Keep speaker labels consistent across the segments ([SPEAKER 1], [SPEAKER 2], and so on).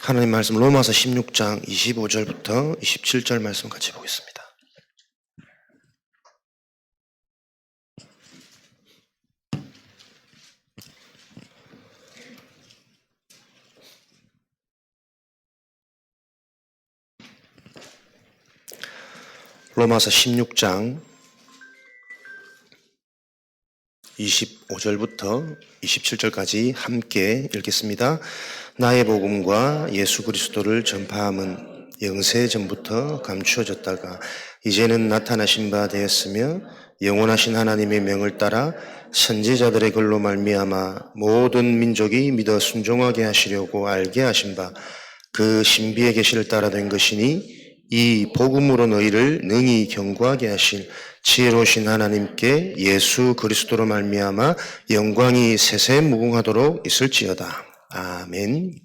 [SPEAKER 1] 하나님 말씀 로마서 16장 25절부터 27절 말씀 같이 보겠습니다. 로마서 16장 25절부터 27절까지 함께 읽겠습니다. 나의 복음과 예수 그리스도를 전파함은 영세 전부터 감추어졌다가 이제는 나타나신 바 되었으며 영원하신 하나님의 명을 따라 선지자들의 글로 말미암아 모든 민족이 믿어 순종하게 하시려고 알게 하신 바 그 신비의 계시를 따라 된 것이니 이 복음으로 너희를 능히 견고하게 하실 지혜로우신 하나님께 예수 그리스도로 말미암아 영광이 세세 무궁하도록 있을지어다. 아멘.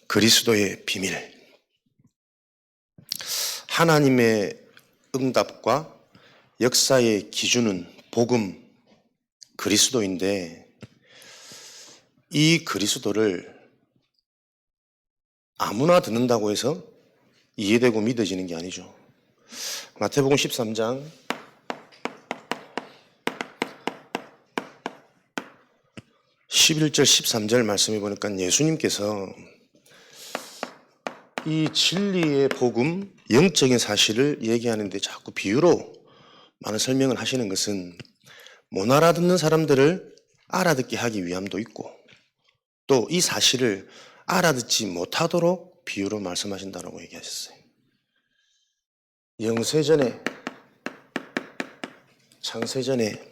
[SPEAKER 1] 그리스도의 비밀. 하나님의 응답과 역사의 기준은 복음, 그리스도인데 이 그리스도를 아무나 듣는다고 해서 이해되고 믿어지는 게 아니죠. 마태복음 13장 11절 13절 말씀해 보니까 예수님께서 이 진리의 복음, 영적인 사실을 얘기하는데 자꾸 비유로 많은 설명을 하시는 것은 못 알아듣는 사람들을 알아듣게 하기 위함도 있고 또 이 사실을 알아듣지 못하도록 비유로 말씀하신다고 얘기하셨어요. 영세전에, 창세전에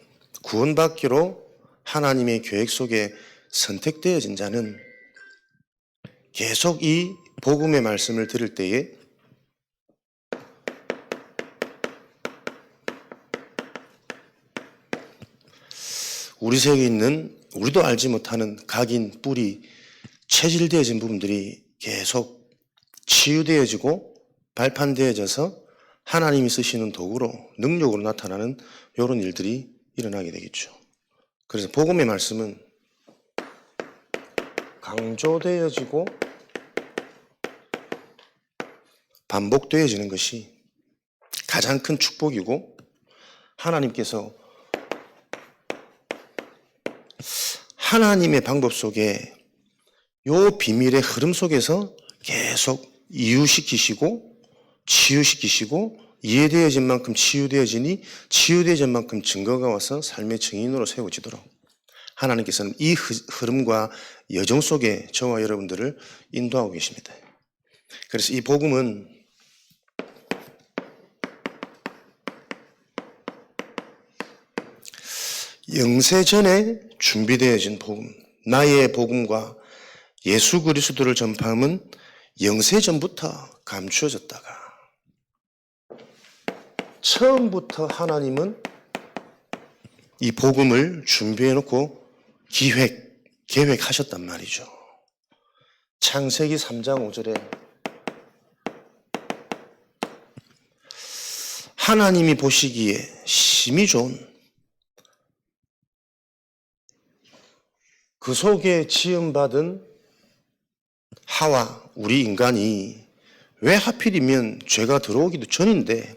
[SPEAKER 1] 구원받기로 하나님의 계획 속에 선택되어진 자는 계속 이 복음의 말씀을 들을 때에 우리 세계에 있는 우리도 알지 못하는 각인, 뿌리, 체질되어진 부분들이 계속 치유되어지고 발판되어져서 하나님이 쓰시는 도구로 능력으로 나타나는 이런 일들이 일어나게 되겠죠. 그래서 복음의 말씀은 강조되어지고 반복되어지는 것이 가장 큰 축복이고 하나님께서 하나님의 방법 속에 요 비밀의 흐름 속에서 계속 이유시키시고 치유시키시고 이해되어진 만큼 치유되어지니 치유되어진 만큼 증거가 와서 삶의 증인으로 세워지도록 하나님께서는 이 흐름과 여정 속에 저와 여러분들을 인도하고 계십니다. 그래서 이 복음은 영세전에 준비되어진 복음, 나의 복음과 예수 그리스도를 전파함은 영세전부터 감추어졌다가 처음부터 하나님은 이 복음을 준비해놓고 계획하셨단 말이죠. 창세기 3장 5절에 하나님이 보시기에 심히 좋은 그 속에 지음받은 하와 우리 인간이 왜 하필이면 죄가 들어오기도 전인데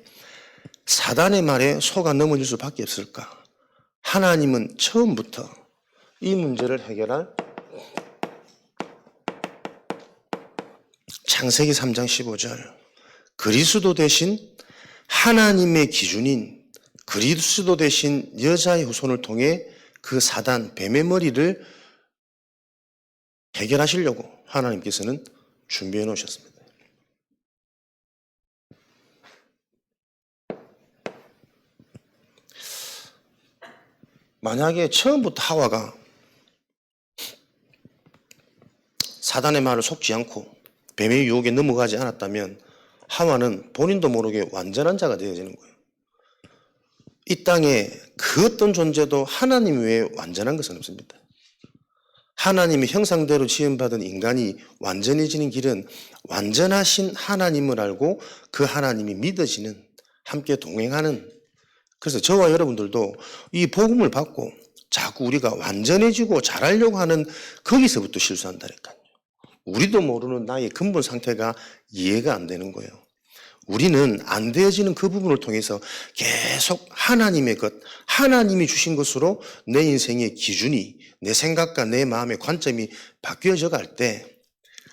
[SPEAKER 1] 사단의 말에 속아 넘어질 수밖에 없을까? 하나님은 처음부터 이 문제를 해결할 창세기 3장 15절 그리스도 대신 하나님의 기준인 그리스도 대신 여자의 후손을 통해 그 사단 뱀의 머리를 해결하시려고 하나님께서는 준비해 놓으셨습니다. 만약에 처음부터 하와가 사단의 말을 속지 않고 뱀의 유혹에 넘어가지 않았다면 하와는 본인도 모르게 완전한 자가 되어지는 거예요. 이 땅에 그 어떤 존재도 하나님 외에 완전한 것은 없습니다. 하나님의 형상대로 지음받은 인간이 완전해지는 길은 완전하신 하나님을 알고 그 하나님이 믿어지는, 함께 동행하는. 그래서 저와 여러분들도 이 복음을 받고 자꾸 우리가 완전해지고 잘하려고 하는, 거기서부터 실수한다니까요. 우리도 모르는 나의 근본 상태가 이해가 안 되는 거예요. 우리는 안 되어지는 그 부분을 통해서 계속 하나님의 것, 하나님이 주신 것으로 내 인생의 기준이, 내 생각과 내 마음의 관점이 바뀌어져 갈 때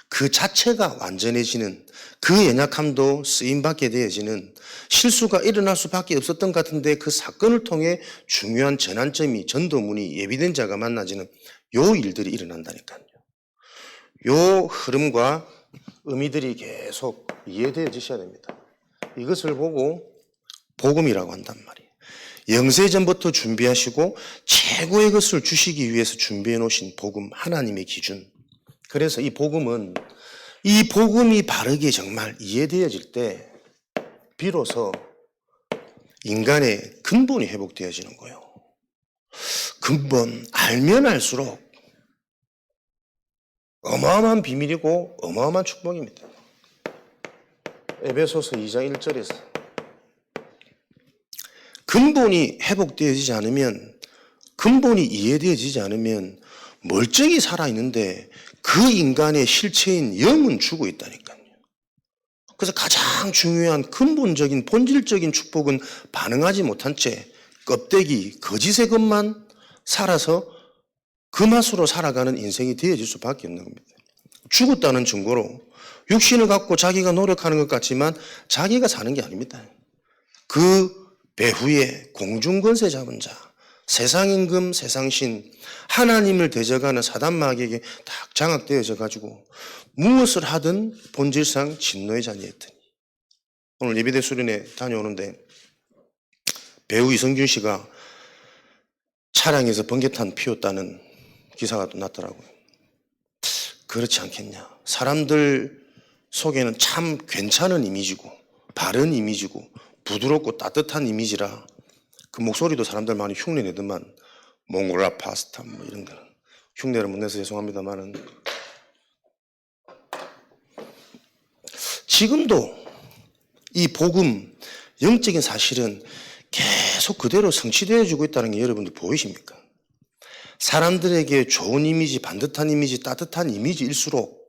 [SPEAKER 1] 그 자체가 완전해지는, 그 연약함도 쓰임받게 되어지는, 실수가 일어날 수밖에 없었던 것 같은데 그 사건을 통해 중요한 전환점이, 전도문이, 예비된 자가 만나지는 요 일들이 일어난다니까요. 요 흐름과 의미들이 계속 이해되어지셔야 됩니다. 이것을 보고 복음이라고 한단 말이에요. 영세전부터 준비하시고 최고의 것을 주시기 위해서 준비해 놓으신 복음, 하나님의 기준. 그래서 이 복음은, 이 복음이 바르게 정말 이해되어질 때 비로소 인간의 근본이 회복되어지는 거예요. 근본, 알면 알수록 어마어마한 비밀이고 어마어마한 축복입니다. 에베소서 2장 1절에서 근본이 회복되어지지 않으면, 근본이 이해되어지지 않으면 멀쩡히 살아있는데 그 인간의 실체인 영은 죽어 있다니까요. 그래서 가장 중요한 근본적인 본질적인 축복은 반응하지 못한 채 껍데기, 거짓의 것만 살아서 그 맛으로 살아가는 인생이 되어질 수밖에 없는 겁니다. 죽었다는 증거로 육신을 갖고 자기가 노력하는 것 같지만 자기가 사는 게 아닙니다. 그 배후에 공중권세 잡은 자, 세상임금, 세상신, 하나님을 대적하는 사단마귀에게 딱 장악되어져 가지고 무엇을 하든 본질상 진노의 자녀였더니. 오늘 예비대 수련회 다녀오는데 배우 이성균 씨가 차량에서 번개탄 피웠다는 기사가 또 났더라고요. 그렇지 않겠냐. 사람들 속에는 참 괜찮은 이미지고 바른 이미지고 부드럽고 따뜻한 이미지라 그 목소리도 사람들 많이 흉내내더만, 몽골라 파스타 뭐 이런 거는 흉내를 못 내서 죄송합니다만은, 지금도 이 복음, 영적인 사실은 계속 그대로 성취되어지고 있다는 게 여러분들 보이십니까? 사람들에게 좋은 이미지, 반듯한 이미지, 따뜻한 이미지일수록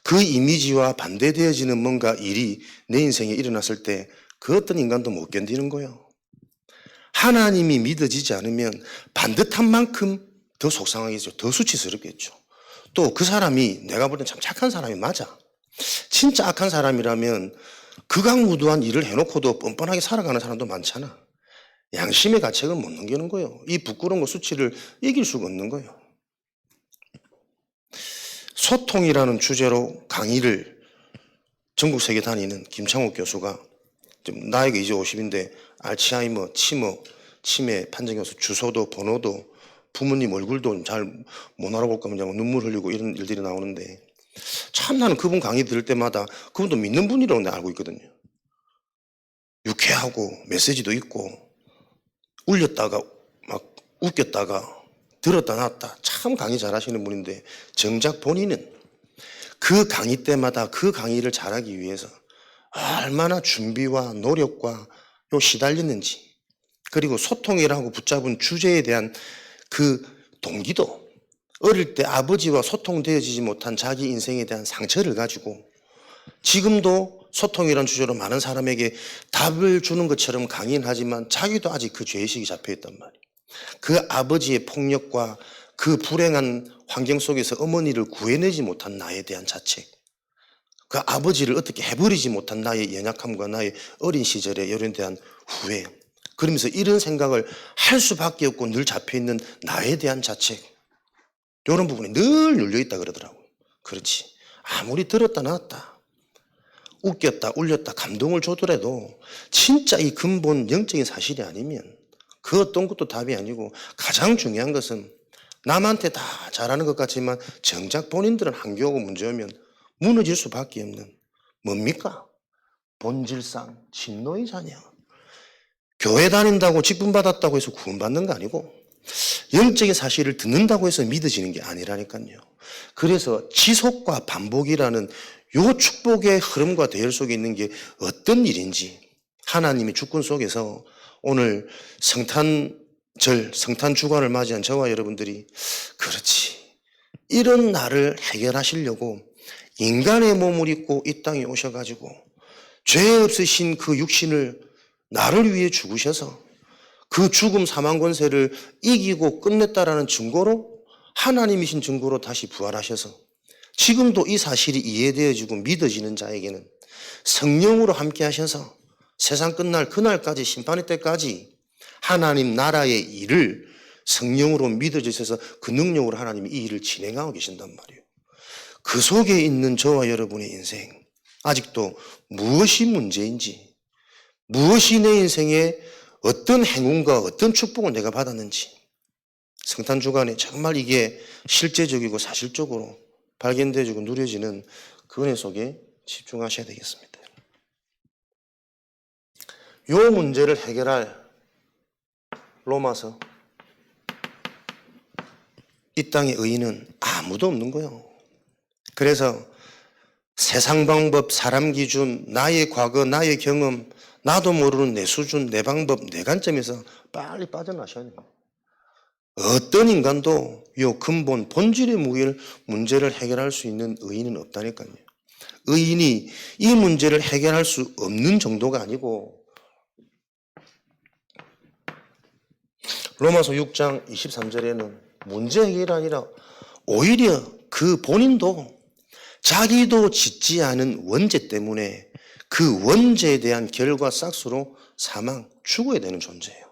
[SPEAKER 1] 그 이미지와 반대되어지는 뭔가 일이 내 인생에 일어났을 때 그 어떤 인간도 못 견디는 거예요. 하나님이 믿어지지 않으면 반듯한 만큼 더 속상하겠죠. 더 수치스럽겠죠. 또 그 사람이 내가 볼 땐 참 착한 사람이 맞아. 진짜 악한 사람이라면 극악무도한 일을 해놓고도 뻔뻔하게 살아가는 사람도 많잖아. 양심의 가책을 못 넘기는 거예요. 이 부끄러운 거 수치를 이길 수가 없는 거예요. 소통이라는 주제로 강의를 전국 세계 다니는 김창욱 교수가, 좀 나이가 이제 50인데 알츠하이머, 치매 판정이 와서 주소도 번호도 부모님 얼굴도 잘 못 알아볼까 하면 눈물 흘리고 이런 일들이 나오는데, 참 나는 그분 강의 들을 때마다 그분도 믿는 분이라고 내가 알고 있거든요. 유쾌하고 메시지도 있고 울렸다가 막 웃겼다가 들었다 놨다 참 강의 잘하시는 분인데, 정작 본인은 그 강의 때마다 그 강의를 잘하기 위해서 얼마나 준비와 노력과 시달렸는지, 그리고 소통이라고 붙잡은 주제에 대한 그 동기도, 어릴 때 아버지와 소통되어지지 못한 자기 인생에 대한 상처를 가지고 지금도 소통이라는 주제로 많은 사람에게 답을 주는 것처럼 강의는 하지만 자기도 아직 그 죄의식이 잡혀있단 말이에요. 그 아버지의 폭력과 그 불행한 환경 속에서 어머니를 구해내지 못한 나에 대한 자책, 그 아버지를 어떻게 해버리지 못한 나의 연약함과 나의 어린 시절의 여론에 대한 후회, 그러면서 이런 생각을 할 수밖에 없고 늘 잡혀있는 나에 대한 자책, 이런 부분이 늘 눌려있다 그러더라고요. 그렇지. 아무리 들었다 놨다, 웃겼다 울렸다 감동을 주더라도 진짜 이 근본 영적인 사실이 아니면 그 어떤 것도 답이 아니고, 가장 중요한 것은 남한테 다 잘하는 것 같지만 정작 본인들은 한계오고 문제오면 무너질 수밖에 없는, 뭡니까? 본질상 진노의 자녀. 교회 다닌다고 직분 받았다고 해서 구원받는 거 아니고 영적인 사실을 듣는다고 해서 믿어지는 게 아니라니까요. 그래서 지속과 반복이라는 요 축복의 흐름과 대열 속에 있는 게 어떤 일인지 하나님의 주권 속에서 오늘 성탄절, 성탄 주간을 맞이한 저와 여러분들이 그렇지. 이런 날을 해결하시려고 인간의 몸을 입고 이 땅에 오셔가지고 죄 없으신 그 육신을 나를 위해 죽으셔서 그 죽음 사망 권세를 이기고 끝냈다라는 증거로 하나님이신 증거로 다시 부활하셔서 지금도 이 사실이 이해되어지고 믿어지는 자에게는 성령으로 함께 하셔서 세상 끝날 그날까지 심판의 때까지 하나님 나라의 일을 성령으로 믿어지셔서 그 능력으로 하나님이 이 일을 진행하고 계신단 말이에요. 그 속에 있는 저와 여러분의 인생 아직도 무엇이 문제인지 무엇이 내 인생에 어떤 행운과 어떤 축복을 내가 받았는지 성탄 주간에 정말 이게 실제적이고 사실적으로 발견되어지고 누려지는 그 은혜 속에 집중하셔야 되겠습니다. 이 문제를 해결할 로마서 이 땅의 의인은 아무도 없는 거예요. 그래서 세상 방법, 사람 기준, 나의 과거, 나의 경험, 나도 모르는 내 수준, 내 방법, 내 관점에서 빨리 빠져나셔야 됩니다. 어떤 인간도 이 근본, 본질의 문제를 해결할 수 있는 의인은 없다니까요. 의인이 이 문제를 해결할 수 없는 정도가 아니고 로마서 6장 23절에는 문제 해결이 아니라 오히려 그 본인도 자기도 짓지 않은 원죄 때문에 그 원죄에 대한 결과 싹수로 사망, 죽어야 되는 존재예요.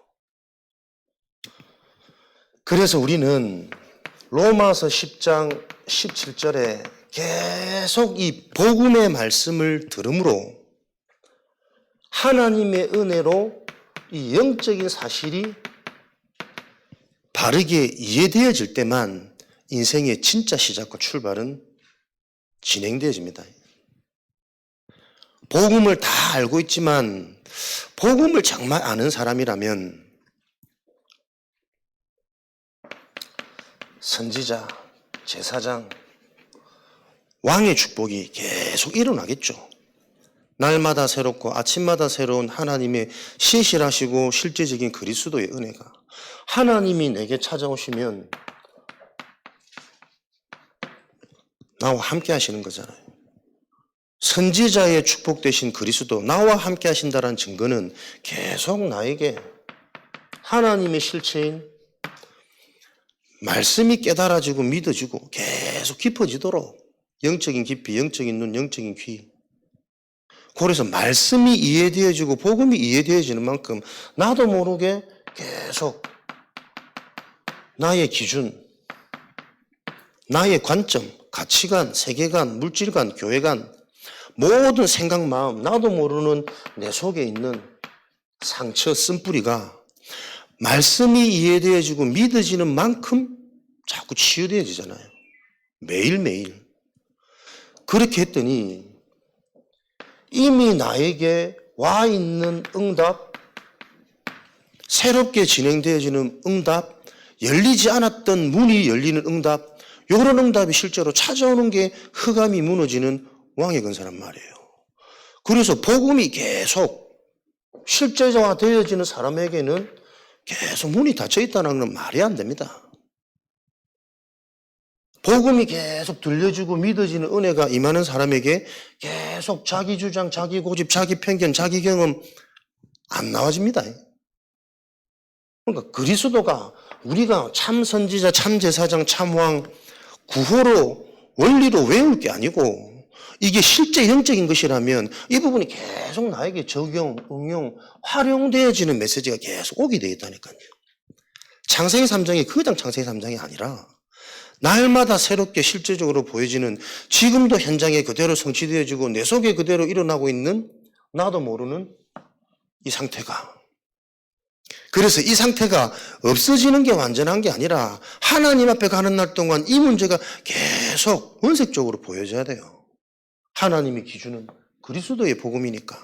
[SPEAKER 1] 그래서 우리는 로마서 10장 17절에 계속 이 복음의 말씀을 들으므로 하나님의 은혜로 이 영적인 사실이 바르게 이해되어질 때만 인생의 진짜 시작과 출발은 진행되어집니다. 복음을 다 알고 있지만 복음을 정말 아는 사람이라면 선지자, 제사장, 왕의 축복이 계속 일어나겠죠. 날마다 새롭고 아침마다 새로운 하나님의 신실하시고 실제적인 그리스도의 은혜가 하나님이 내게 찾아오시면 나와 함께 하시는 거잖아요. 선지자의 축복 되신 그리스도 나와 함께 하신다는 증거는 계속 나에게 하나님의 실체인 말씀이 깨달아지고 믿어지고 계속 깊어지도록 영적인 깊이, 영적인 눈, 영적인 귀. 그래서 말씀이 이해되어지고 복음이 이해되어지는 만큼 나도 모르게 계속 나의 기준, 나의 관점, 가치관, 세계관, 물질관, 교회관, 모든 생각, 마음, 나도 모르는 내 속에 있는 상처, 쓴뿌리가 말씀이 이해되어지고 믿어지는 만큼 자꾸 치유되어지잖아요. 매일매일. 그렇게 했더니 이미 나에게 와 있는 응답, 새롭게 진행되어지는 응답, 열리지 않았던 문이 열리는 응답, 이런 응답이 실제로 찾아오는 게 흑암이 무너지는 왕의 근사란 말이에요. 그래서 복음이 계속 실제화되어지는 사람에게는 계속 문이 닫혀 있다는 건 말이 안 됩니다. 복음이 계속 들려주고 믿어지는 은혜가 임하는 사람에게 계속 자기 주장, 자기 고집, 자기 편견, 자기 경험 안 나와집니다. 그러니까 그리스도가 우리가 참 선지자, 참 제사장, 참 왕, 구호로 원리로 외울 게 아니고 이게 실제 영적인 것이라면 이 부분이 계속 나에게 적용, 응용, 활용되어지는 메시지가 계속 오게 되어 있다니까요. 창세기 3장이 그냥 창세기 3장이 아니라 날마다 새롭게 실제적으로 보여지는 지금도 현장에 그대로 성취되어지고 내 속에 그대로 일어나고 있는 나도 모르는 이 상태가, 그래서 이 상태가 없어지는 게 완전한 게 아니라 하나님 앞에 가는 날 동안 이 문제가 계속 원색적으로 보여져야 돼요. 하나님의 기준은 그리스도의 복음이니까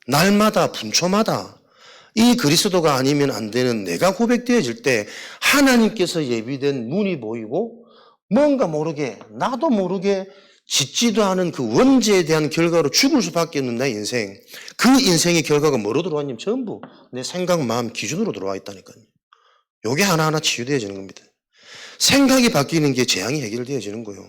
[SPEAKER 1] 날마다 분초마다 이 그리스도가 아니면 안 되는 내가 고백되어질 때 하나님께서 예비된 문이 보이고 뭔가 모르게 나도 모르게 짓지도 않은 그 원죄에 대한 결과로 죽을 수밖에 없는 나의 인생. 그 인생의 결과가 뭐로 들어왔냐면 전부 내 생각, 마음 기준으로 들어와 있다니까요. 요게 하나하나 치유되어지는 겁니다. 생각이 바뀌는 게 재앙이 해결되어지는 거예요.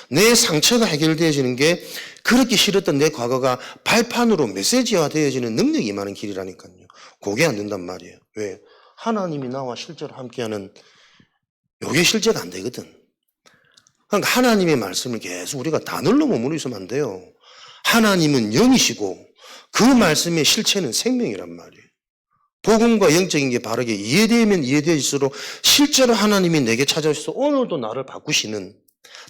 [SPEAKER 1] 내 상처가 해결되어지는 게 그렇게 싫었던 내 과거가 발판으로 메시지화 되어지는 능력이 임하는 길이라니까요. 그게 안 된단 말이에요. 왜? 하나님이 나와 실제로 함께하는 요게 실제가 안 되거든. 그러니까 하나님의 말씀을 계속 우리가 단어로 머무르 있으면 안 돼요. 하나님은 영이시고 그 말씀의 실체는 생명이란 말이에요. 복음과 영적인 게 바르게 이해되면 이해될수록 실제로 하나님이 내게 찾아오셔서 오늘도 나를 바꾸시는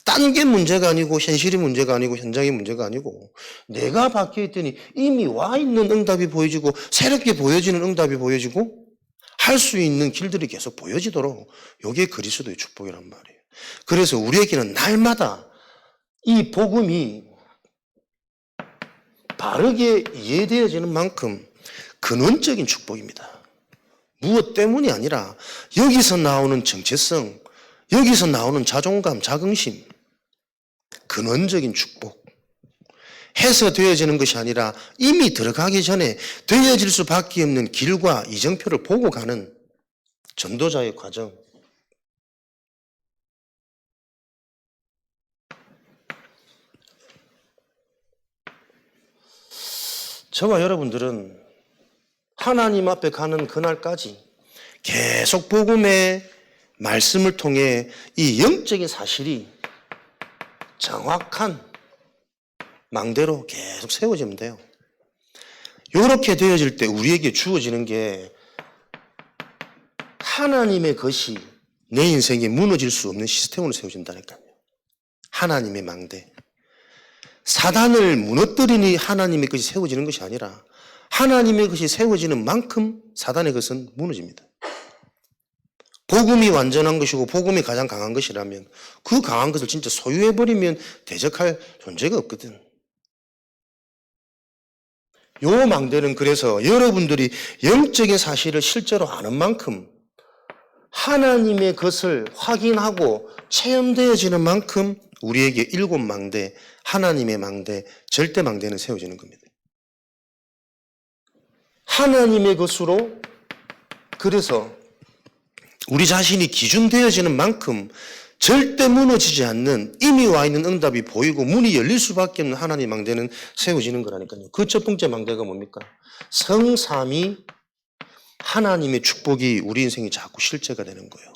[SPEAKER 1] 딴 게 문제가 아니고 현실이 문제가 아니고 현장이 문제가 아니고 내가 바뀌어 있더니 이미 와 있는 응답이 보여지고 새롭게 보여지는 응답이 보여지고 할 수 있는 길들이 계속 보여지도록 이게 그리스도의 축복이란 말이에요. 그래서 우리에게는 날마다 이 복음이 바르게 이해되어지는 만큼 근원적인 축복입니다. 무엇 때문이 아니라 여기서 나오는 정체성, 여기서 나오는 자존감, 자긍심, 근원적인 축복. 해서 되어지는 것이 아니라 이미 들어가기 전에 되어질 수밖에 없는 길과 이정표를 보고 가는 전도자의 과정. 저와 여러분들은 하나님 앞에 가는 그날까지 계속 복음의 말씀을 통해 이 영적인 사실이 정확한 망대로 계속 세워지면 돼요. 이렇게 되어질 때 우리에게 주어지는 게 하나님의 것이 내 인생에 무너질 수 없는 시스템으로 세워진다니까요. 하나님의 망대. 사단을 무너뜨리니 하나님의 것이 세워지는 것이 아니라 하나님의 것이 세워지는 만큼 사단의 것은 무너집니다. 복음이 완전한 것이고 복음이 가장 강한 것이라면 그 강한 것을 진짜 소유해버리면 대적할 존재가 없거든. 요 망대는 그래서 여러분들이 영적인 사실을 실제로 아는 만큼 하나님의 것을 확인하고 체험되어지는 만큼 우리에게 일곱 망대, 하나님의 망대, 절대 망대는 세워지는 겁니다. 하나님의 것으로 그래서 우리 자신이 기준되어지는 만큼 절대 무너지지 않는 이미 와 있는 응답이 보이고 문이 열릴 수밖에 없는 하나님의 망대는 세워지는 거라니까요. 그 첫 번째 망대가 뭡니까? 성삼위 하나님의 축복이 우리 인생에 자꾸 실제가 되는 거예요.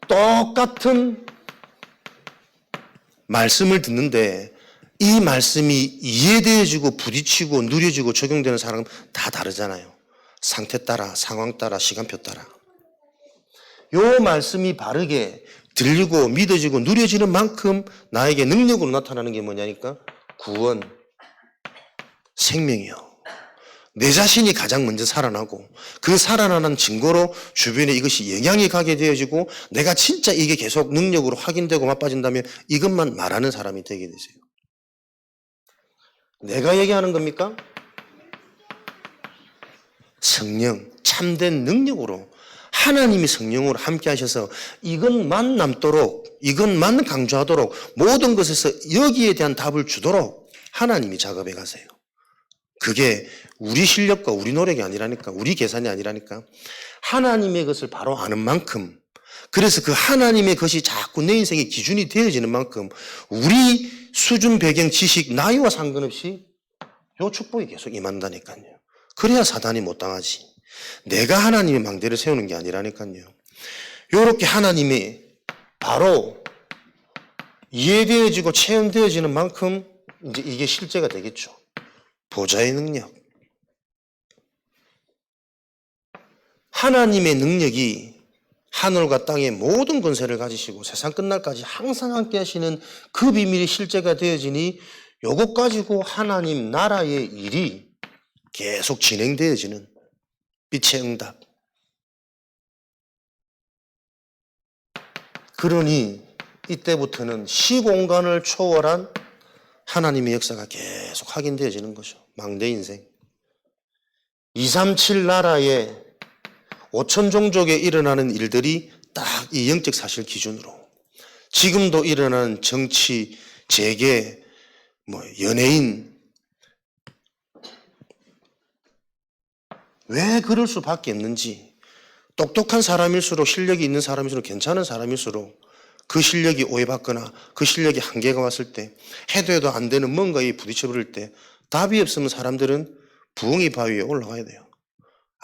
[SPEAKER 1] 똑같은 말씀을 듣는데 이 말씀이 이해되어지고 부딪히고 누려지고 적용되는 사람은 다 다르잖아요. 상태 따라, 상황 따라, 시간표 따라. 요 말씀이 바르게 들리고 믿어지고 누려지는 만큼 나에게 능력으로 나타나는 게 뭐냐니까 구원, 생명이요. 내 자신이 가장 먼저 살아나고 그 살아나는 증거로 주변에 이것이 영향이 가게 되어지고 내가 진짜 이게 계속 능력으로 확인되고 맛빠진다면 이것만 말하는 사람이 되게 되세요. 내가 얘기하는 겁니까? 성령, 참된 능력으로 하나님이 성령으로 함께 하셔서 이것만 남도록 이것만 강조하도록 모든 것에서 여기에 대한 답을 주도록 하나님이 작업해 가세요. 그게 우리 실력과 우리 노력이 아니라니까 우리 계산이 아니라니까 하나님의 것을 바로 아는 만큼 그래서 그 하나님의 것이 자꾸 내 인생의 기준이 되어지는 만큼 우리 수준 배경 지식 나이와 상관없이 요 축복이 계속 임한다니까요. 그래야 사단이 못 당하지. 내가 하나님의 망대를 세우는 게 아니라니까요. 요렇게 하나님이 바로 이해되어지고 체험되어지는 만큼 이제 이게 실제가 되겠죠. 보좌의 능력. 하나님의 능력이 하늘과 땅의 모든 권세를 가지시고 세상 끝날까지 항상 함께 하시는 그 비밀이 실제가 되어지니 요것 가지고 하나님 나라의 일이 계속 진행되어지는 빛의 응답. 그러니 이때부터는 시공간을 초월한 하나님의 역사가 계속 확인되어지는 거죠. 망대 인생. 237 나라에 5천 종족에 일어나는 일들이 딱 이 영적 사실 기준으로 지금도 일어나는 정치, 재계, 연예인 왜 그럴 수밖에 없는지 똑똑한 사람일수록 실력이 있는 사람일수록 괜찮은 사람일수록 그 실력이 오해받거나 그 실력이 한계가 왔을 때 해도 안 되는 뭔가에 부딪혀 버릴 때 답이 없으면 사람들은 부엉이 바위에 올라가야 돼요.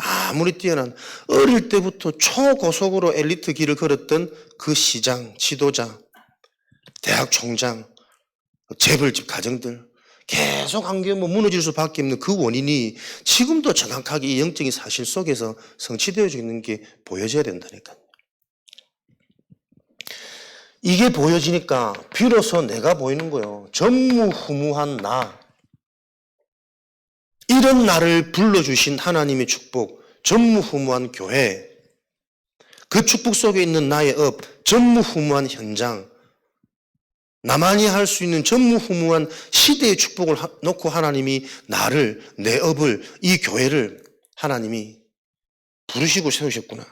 [SPEAKER 1] 아무리 뛰어난 어릴 때부터 초고속으로 엘리트 길을 걸었던 그 시장, 지도자, 대학 총장, 재벌집 가정들 계속 한게 무너질 수밖에 없는 그 원인이 지금도 정확하게 이 영적인 사실 속에서 성취되어지고 있는 게 보여져야 된다니까요. 이게 보여지니까 비로소 내가 보이는 거예요. 전무후무한 나. 이런 나를 불러주신 하나님의 축복, 전무후무한 교회, 그 축복 속에 있는 나의 업, 전무후무한 현장, 나만이 할 수 있는 전무후무한 시대의 축복을 놓고 하나님이 나를, 내 업을, 이 교회를 하나님이 부르시고 세우셨구나.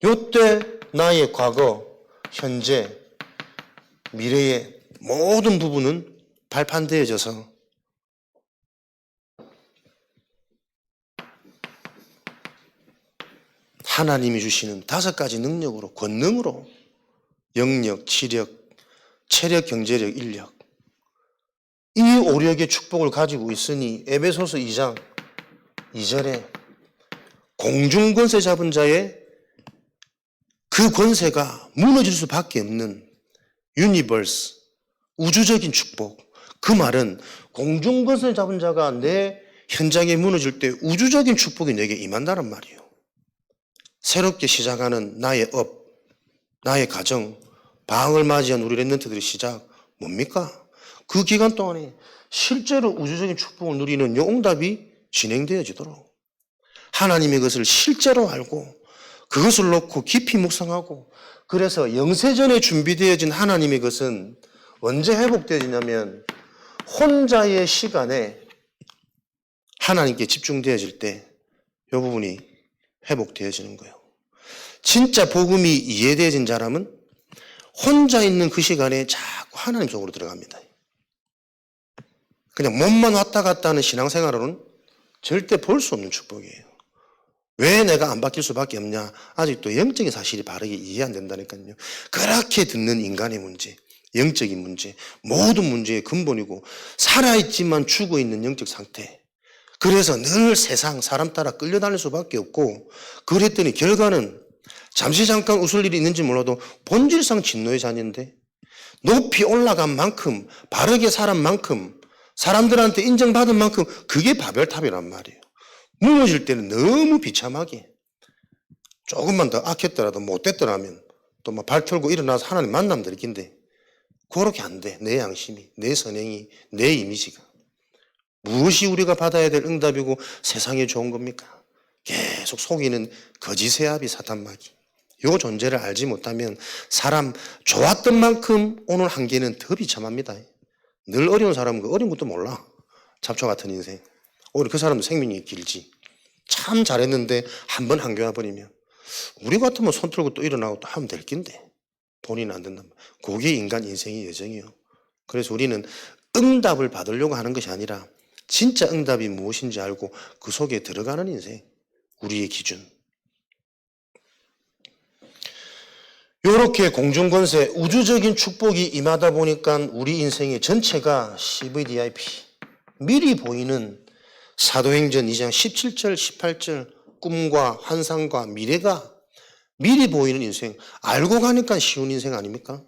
[SPEAKER 1] 요때 나의 과거, 현재, 미래의 모든 부분은 발판되어져서 하나님이 주시는 5가지 능력으로, 권능으로 영력, 지력, 체력, 경제력, 인력 이 5력의 축복을 가지고 있으니 에베소서 2장 2절에 공중권세 잡은 자의 그 권세가 무너질 수밖에 없는 유니버스, 우주적인 축복. 그 말은 공중권세 잡은 자가 내 현장에 무너질 때 우주적인 축복이 내게 임한다는 말이에요. 새롭게 시작하는 나의 업, 나의 가정, 방을 맞이한 우리 랩런트들의 시작 뭡니까? 그 기간 동안에 실제로 우주적인 축복을 누리는 영답이 진행되어지도록 하나님의 것을 실제로 알고 그것을 놓고 깊이 묵상하고 그래서 영세전에 준비되어진 하나님의 것은 언제 회복되어지냐면 혼자의 시간에 하나님께 집중되어질 때 이 부분이 회복되어지는 거예요. 진짜 복음이 이해되어진 사람은 혼자 있는 그 시간에 자꾸 하나님 속으로 들어갑니다. 그냥 몸만 왔다 갔다 하는 신앙생활로는 절대 볼 수 없는 축복이에요. 왜 내가 안 바뀔 수밖에 없냐? 아직도 영적인 사실이 바르게 이해 안 된다니까요. 그렇게 듣는 인간의 문제, 영적인 문제, 모든 문제의 근본이고 살아있지만 죽어있는 영적 상태. 그래서 늘 세상 사람 따라 끌려다닐 수밖에 없고 그랬더니 결과는 잠시 잠깐 웃을 일이 있는지 몰라도 본질상 진노의 자녀인데 높이 올라간 만큼 바르게 살은 만큼 사람들한테 인정받은 만큼 그게 바벨탑이란 말이에요. 무너질 때는 너무 비참하게 조금만 더 악했더라도 못됐더라면 또 막 발 털고 일어나서 하나님 만나면 될 텐데 그렇게 안 돼. 내 양심이, 내 선행이, 내 이미지가. 무엇이 우리가 받아야 될 응답이고 세상에 좋은 겁니까? 계속 속이는 거짓의 합이 사탄마귀. 요 존재를 알지 못하면 사람 좋았던 만큼 오늘 한계는 더 비참합니다. 늘 어려운 사람은 그 어려운 것도 몰라. 잡초 같은 인생. 오히려 그 사람도 생명이 길지. 참 잘했는데 한 번 한계 와버리면 우리 같으면 손 들고 또 일어나고 또 하면 될 낀데 본인은 안 된단 말이야. 그게 인간 인생의 여정이요. 그래서 우리는 응답을 받으려고 하는 것이 아니라 진짜 응답이 무엇인지 알고 그 속에 들어가는 인생. 우리의 기준. 이렇게 공중권세, 우주적인 축복이 임하다 보니까 우리 인생의 전체가 CVDIP, 미리 보이는 사도행전 2장 17절, 18절 꿈과 환상과 미래가 미리 보이는 인생, 알고 가니까 쉬운 인생 아닙니까?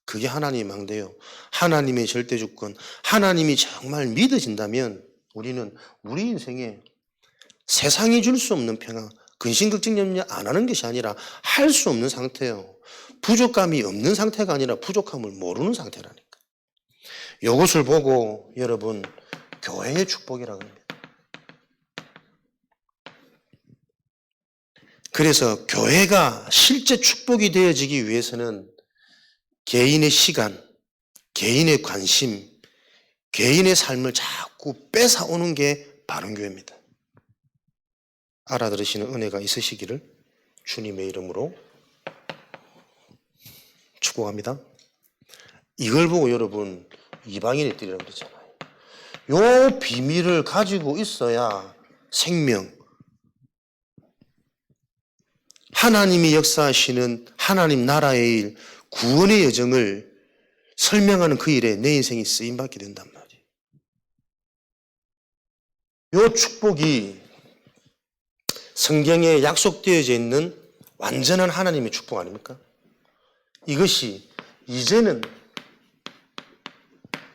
[SPEAKER 1] 그게 하나님의 망대요. 하나님의 절대 주권, 하나님이 정말 믿어진다면 우리는 우리 인생에 세상이 줄 수 없는 평화, 근심걱정 염려 안 하는 것이 아니라 할 수 없는 상태예요. 부족감이 없는 상태가 아니라 부족함을 모르는 상태라니까. 이것을 보고 여러분 교회의 축복이라고 합니다. 그래서 교회가 실제 축복이 되어지기 위해서는 개인의 시간, 개인의 관심, 개인의 삶을 자꾸 뺏어오는 게 바른 교회입니다. 알아들으시는 은혜가 있으시기를 주님의 이름으로 축복합니다. 이걸 보고 여러분 이방인의 뜰이라고 그러잖아요. 요 비밀을 가지고 있어야 생명, 하나님이 역사하시는 하나님 나라의 일, 구원의 여정을 설명하는 그 일에 내 인생이 쓰임받게 된단 말이에요. 요 축복이 성경에 약속되어져 있는 완전한 하나님의 축복 아닙니까? 이것이 이제는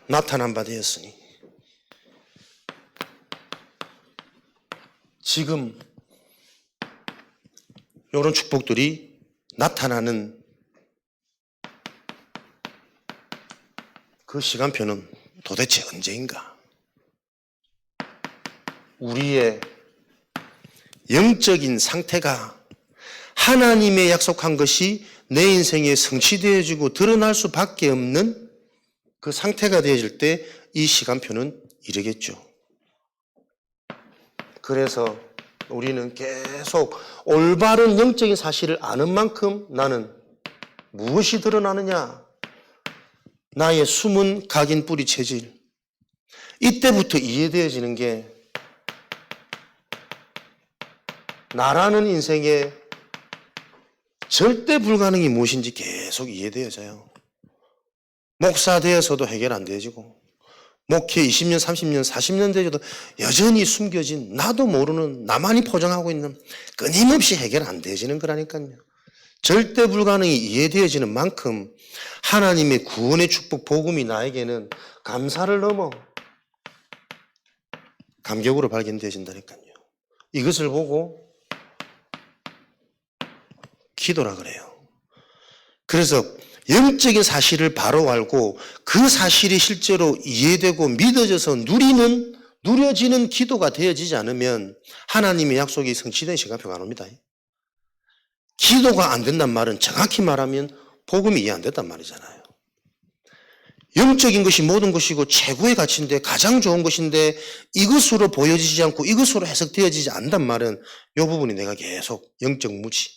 [SPEAKER 1] 나타난 바 되었으니 지금 이런 축복들이 나타나는 그 시간표는 도대체 언제인가? 우리의 영적인 상태가 하나님의 약속한 것이 내 인생에 성취되어지고 드러날 수밖에 없는 그 상태가 되어질 때 이 시간표는 이르겠죠. 그래서 우리는 계속 올바른 영적인 사실을 아는 만큼 나는 무엇이 드러나느냐? 나의 숨은 각인 뿌리 체질. 이때부터 이해되어지는 게 나라는 인생의 절대 불가능이 무엇인지 계속 이해되어져요. 목사 되어서도 해결 안 되어지고 목회 20년, 30년, 40년 되어도 여전히 숨겨진 나도 모르는 나만이 포장하고 있는 끊임없이 해결 안 되어지는 거라니까요. 절대 불가능이 이해되어지는 만큼 하나님의 구원의 축복 복음이 나에게는 감사를 넘어 감격으로 발견되어진다니까요. 이것을 보고 기도라 그래요. 그래서 영적인 사실을 바로 알고 그 사실이 실제로 이해되고 믿어져서 누려지는 기도가 되어지지 않으면 하나님의 약속이 성취된 시간표가 안 옵니다. 기도가 안 된단 말은 정확히 말하면 복음이 이해 안 됐단 말이잖아요. 영적인 것이 모든 것이고 최고의 가치인데 가장 좋은 것인데 이것으로 보여지지 않고 이것으로 해석되어지지 않단 말은 이 부분이 내가 계속 영적 무지.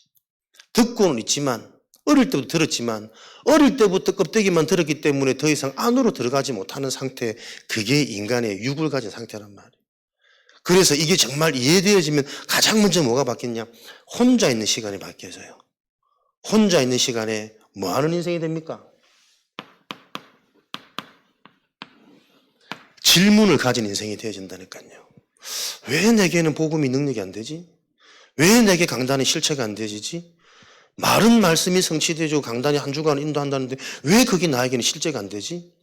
[SPEAKER 1] 듣고는 있지만 어릴 때부터 들었지만 어릴 때부터 껍데기만 들었기 때문에 더 이상 안으로 들어가지 못하는 상태, 그게 인간의 육을 가진 상태란 말이에요. 그래서 이게 정말 이해되어지면 가장 먼저 뭐가 바뀌냐? 혼자 있는 시간이 바뀌어져요. 혼자 있는 시간에 뭐 하는 인생이 됩니까? 질문을 가진 인생이 되어진다니까요. 왜 내게는 복음이 능력이 안 되지? 왜 내게 강단의 실체가 안 되지지? 말은 말씀이 성취되죠. 강단이 한 주간 인도한다는데 왜 그게 나에게는 실제가 안 되지?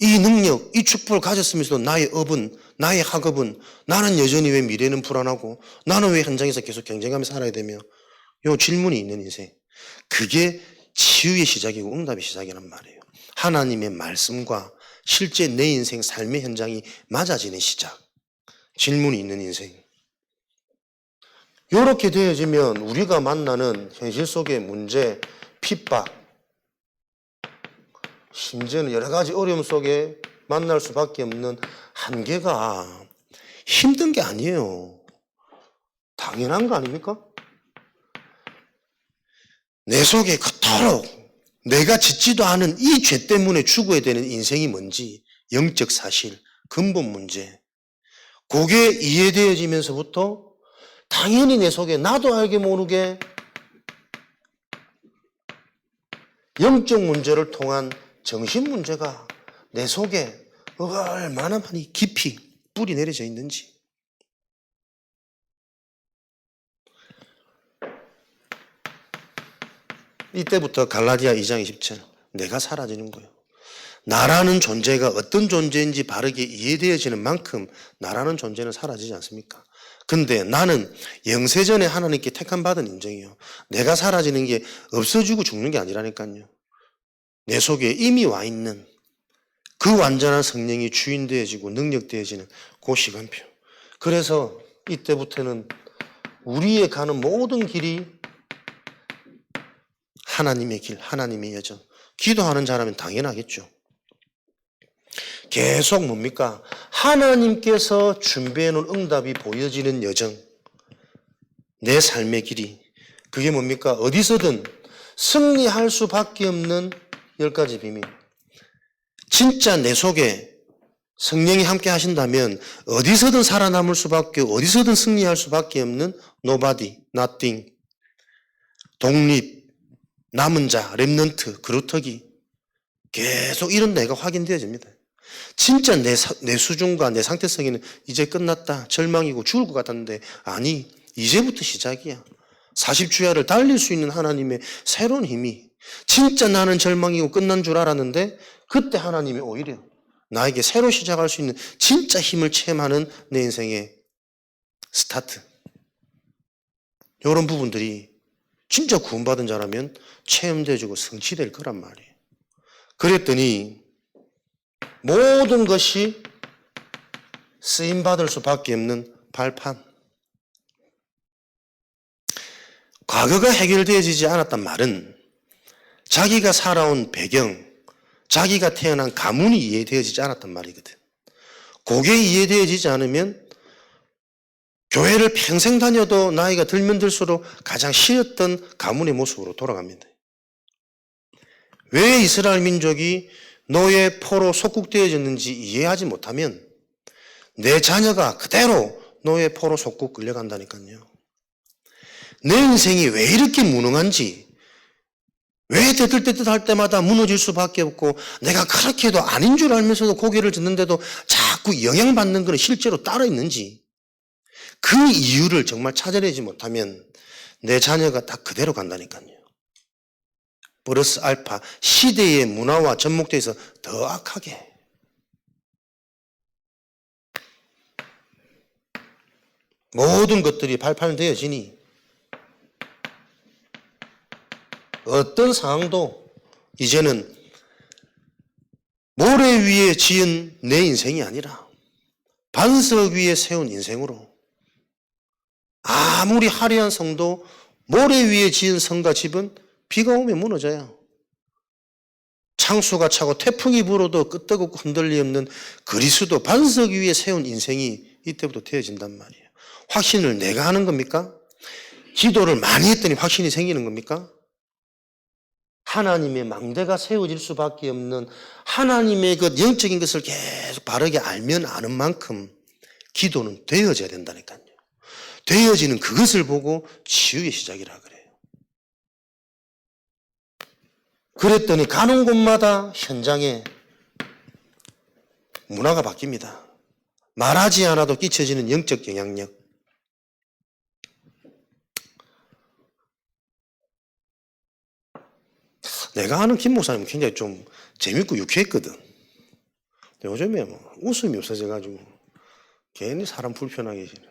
[SPEAKER 1] 이 능력, 이 축복을 가졌으면서도 나의 업은, 나의 학업은, 나는 여전히 왜 미래는 불안하고 나는 왜 현장에서 계속 경쟁하며 살아야 되며 이 질문이 있는 인생. 그게 치유의 시작이고 응답의 시작이란 말이에요. 하나님의 말씀과 실제 내 인생 삶의 현장이 맞아지는 시작. 질문이 있는 인생. 이렇게 되어지면 우리가 만나는 현실 속의 문제, 핍박, 심지어는 여러 가지 어려움 속에 만날 수밖에 없는 한계가 힘든 게 아니에요. 당연한 거 아닙니까? 내 속에 그토록 내가 짓지도 않은 이 죄 때문에 죽어야 되는 인생이 뭔지, 영적 사실, 근본 문제, 그게 이해되어지면서부터 당연히 내 속에 나도 알게 모르게 영적 문제를 통한 정신 문제가 내 속에 얼마나 많이 깊이 뿌리 내려져 있는지. 이때부터 갈라디아 2장 20절 내가 사라지는 거예요. 나라는 존재가 어떤 존재인지 바르게 이해되어지는 만큼 나라는 존재는 사라지지 않습니까? 근데 나는 영세전에 하나님께 택함받은 인정이에요. 내가 사라지는 게 없어지고 죽는 게 아니라니까요. 내 속에 이미 와 있는 그 완전한 성령이 주인되어지고 능력되어지는 그 시간표. 그래서 이때부터는 우리의 가는 모든 길이 하나님의 길, 하나님의 여정. 기도하는 자라면 당연하겠죠. 계속 뭡니까? 하나님께서 준비해 놓은 응답이 보여지는 여정. 내 삶의 길이. 그게 뭡니까? 어디서든 승리할 수밖에 없는 10가지 비밀. 진짜 내 속에 성령이 함께 하신다면 어디서든 살아남을 수밖에, 어디서든 승리할 수밖에 없는 nobody, nothing, 독립, 남은 자, 렘넌트, 그루터기. 계속 이런 내가 확인되어집니다. 진짜 내 수준과 내 상태 속에는 이제 끝났다, 절망이고 죽을 것 같았는데 아니, 이제부터 시작이야. 40주야를 달릴 수 있는 하나님의 새로운 힘이, 진짜 나는 절망이고 끝난 줄 알았는데 그때 하나님이 오히려 나에게 새로 시작할 수 있는 진짜 힘을 체험하는 내 인생의 스타트. 이런 부분들이 진짜 구원받은 자라면 체험되어지고 성취될 거란 말이에요. 그랬더니 모든 것이 쓰임받을 수밖에 없는 발판. 과거가 해결되어지지 않았단 말은 자기가 살아온 배경, 자기가 태어난 가문이 이해되어지지 않았단 말이거든. 그게 이해되어지지 않으면 교회를 평생 다녀도 나이가 들면 들수록 가장 싫었던 가문의 모습으로 돌아갑니다. 왜 이스라엘 민족이 노예 포로 속국되어졌는지 이해하지 못하면 내 자녀가 그대로 노예 포로 속국 끌려간다니까요. 내 인생이 왜 이렇게 무능한지, 왜 대뜰대뜰할 때마다 무너질 수밖에 없고 내가 그렇게 해도 아닌 줄 알면서도 고개를 젓는데도 자꾸 영향받는 것은 실제로 따로 있는지, 그 이유를 정말 찾아내지 못하면 내 자녀가 딱 그대로 간다니까요. 플러스 알파, 시대의 문화와 접목돼서 더 악하게. 모든 것들이 발판되어지니 어떤 상황도 이제는 모래 위에 지은 내 인생이 아니라 반석 위에 세운 인생으로, 아무리 화려한 성도 모래 위에 지은 성과 집은 비가 오면 무너져요. 창수가 차고 태풍이 불어도 끄떡없고 흔들림 없는 그리스도 반석 위에 세운 인생이 이때부터 되어진단 말이에요. 확신을 내가 하는 겁니까? 기도를 많이 했더니 확신이 생기는 겁니까? 하나님의 망대가 세워질 수밖에 없는, 하나님의 그 영적인 것을 계속 바르게 알면 아는 만큼 기도는 되어져야 된다니까요. 되어지는 그것을 보고 치유의 시작이라 그래요. 그랬더니 가는 곳마다 현장에 문화가 바뀝니다. 말하지 않아도 끼쳐지는 영적 영향력. 내가 아는 김 목사님은 굉장히 좀 재밌고 유쾌했거든. 요즘에 뭐 웃음이 없어져가지고 괜히 사람 불편하게 해지네.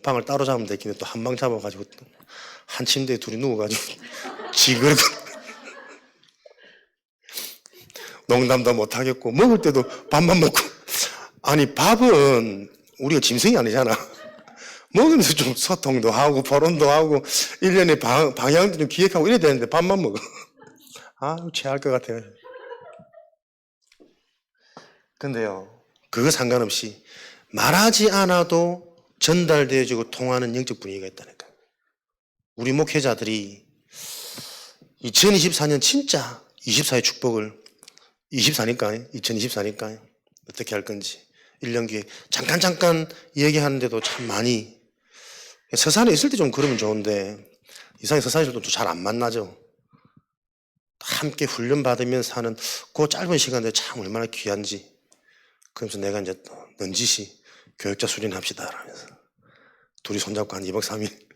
[SPEAKER 1] 방을 따로 잡으면 되겠네. 또 한 방 잡아가지고 한 침대에 둘이 누워가지고 지그러고 농담도 못하겠고, 먹을 때도 밥만 먹고. 아니, 밥은 우리가 짐승이 아니잖아. 먹으면서 좀 소통도 하고 포럼도 하고 1년에 방향도 좀 기획하고 이래야 되는데 밥만 먹어. 아, 체할 것 같아요. 근데요, 그거 상관없이 말하지 않아도 전달되어지고 통하는 영적 분위기가 있다니까. 우리 목회자들이 2024년 진짜 24의 축복을, 2024니까 어떻게 할 건지 1년 기획 잠깐 얘기하는데도 참 많이, 서산에 있을 때 좀 그러면 좋은데 이상하게 서산에서도 잘 안 만나죠. 함께 훈련 받으면서 하는 그 짧은 시간에 참 얼마나 귀한지. 그러면서 내가 이제 또 넌지시 교육자 수련합시다 라면서 둘이 손잡고 한 2박 3일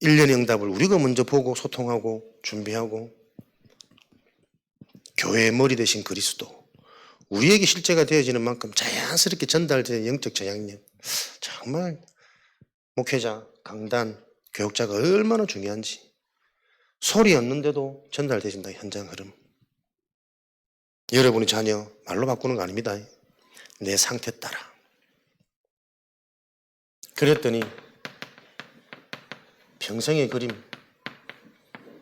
[SPEAKER 1] 1년의 응답을 우리가 먼저 보고 소통하고 준비하고, 교회의 머리 대신 그리스도, 우리에게 실제가 되어지는 만큼 자연스럽게 전달되는 영적 저양력. 정말 목회자, 강단, 교육자가 얼마나 중요한지. 소리 없는데도 전달되신다, 현장 흐름. 여러분의 자녀 말로 바꾸는 거 아닙니다. 내 상태 따라. 그랬더니 평생의 그림,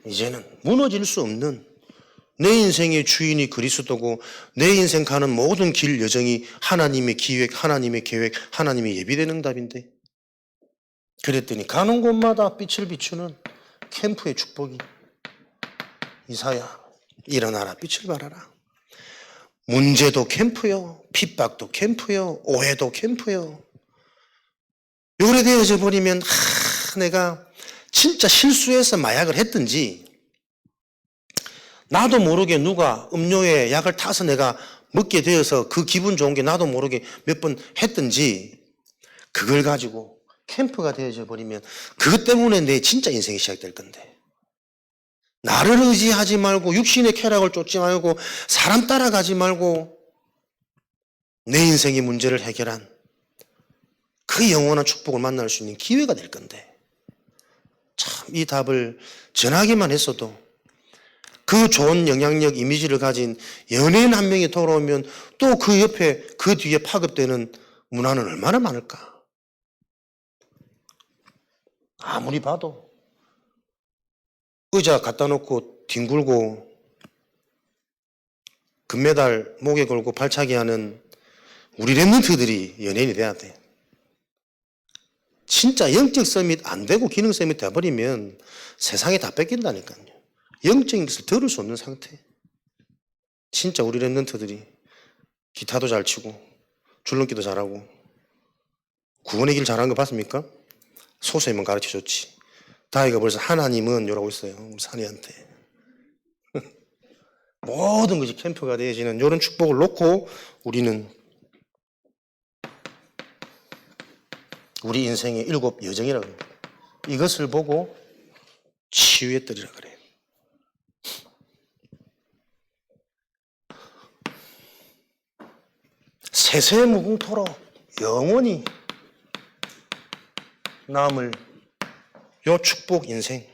[SPEAKER 1] 이제는 무너질 수 없는, 내 인생의 주인이 그리스도고 내 인생 가는 모든 길 여정이 하나님의 기획, 하나님의 계획, 하나님의 예비된 응답인데 그랬더니 가는 곳마다 빛을 비추는 캠프의 축복이, 이사야 일어나라, 빛을 발하라. 문제도 캠프요, 핍박도 캠프요, 오해도 캠프요. 요래 되어져 버리면 내가 진짜 실수해서 마약을 했든지, 나도 모르게 누가 음료에 약을 타서 내가 먹게 되어서 그 기분 좋은 게 나도 모르게 몇 번 했든지, 그걸 가지고 캠프가 되어져 버리면 그것 때문에 내 진짜 인생이 시작될 건데, 나를 의지하지 말고 육신의 쾌락을 쫓지 말고 사람 따라가지 말고 내 인생의 문제를 해결한 그 영원한 축복을 만날 수 있는 기회가 될 건데, 참 이 답을 전하기만 했어도 그 좋은 영향력, 이미지를 가진 연예인 한 명이 돌아오면 또 그 옆에, 그 뒤에 파급되는 문화는 얼마나 많을까. 아무리 봐도 의자 갖다 놓고 뒹굴고 금메달 목에 걸고 발차기 하는 우리 랩런트들이 연예인이 돼야 돼. 진짜 영적 서밋 안 되고 기능 서밋 돼버리면 세상에 다 뺏긴다니까요. 영적인 것을 들을 수 없는 상태. 진짜 우리 랩런트들이 기타도 잘 치고 줄넘기도 잘하고 구원의 길 잘하는 거 봤습니까? 소수에만 가르쳐줬지. 다이가 벌써 하나님은 이러고 있어요. 우리 산이한테. 모든 것이 캠프가 되어지는 이런 축복을 놓고 우리는 우리 인생의 7 여정이라고 합니다. 이것을 보고 치유의 뜰이라 그래요. 세세무궁토록 영원히 남을 요 축복 인생.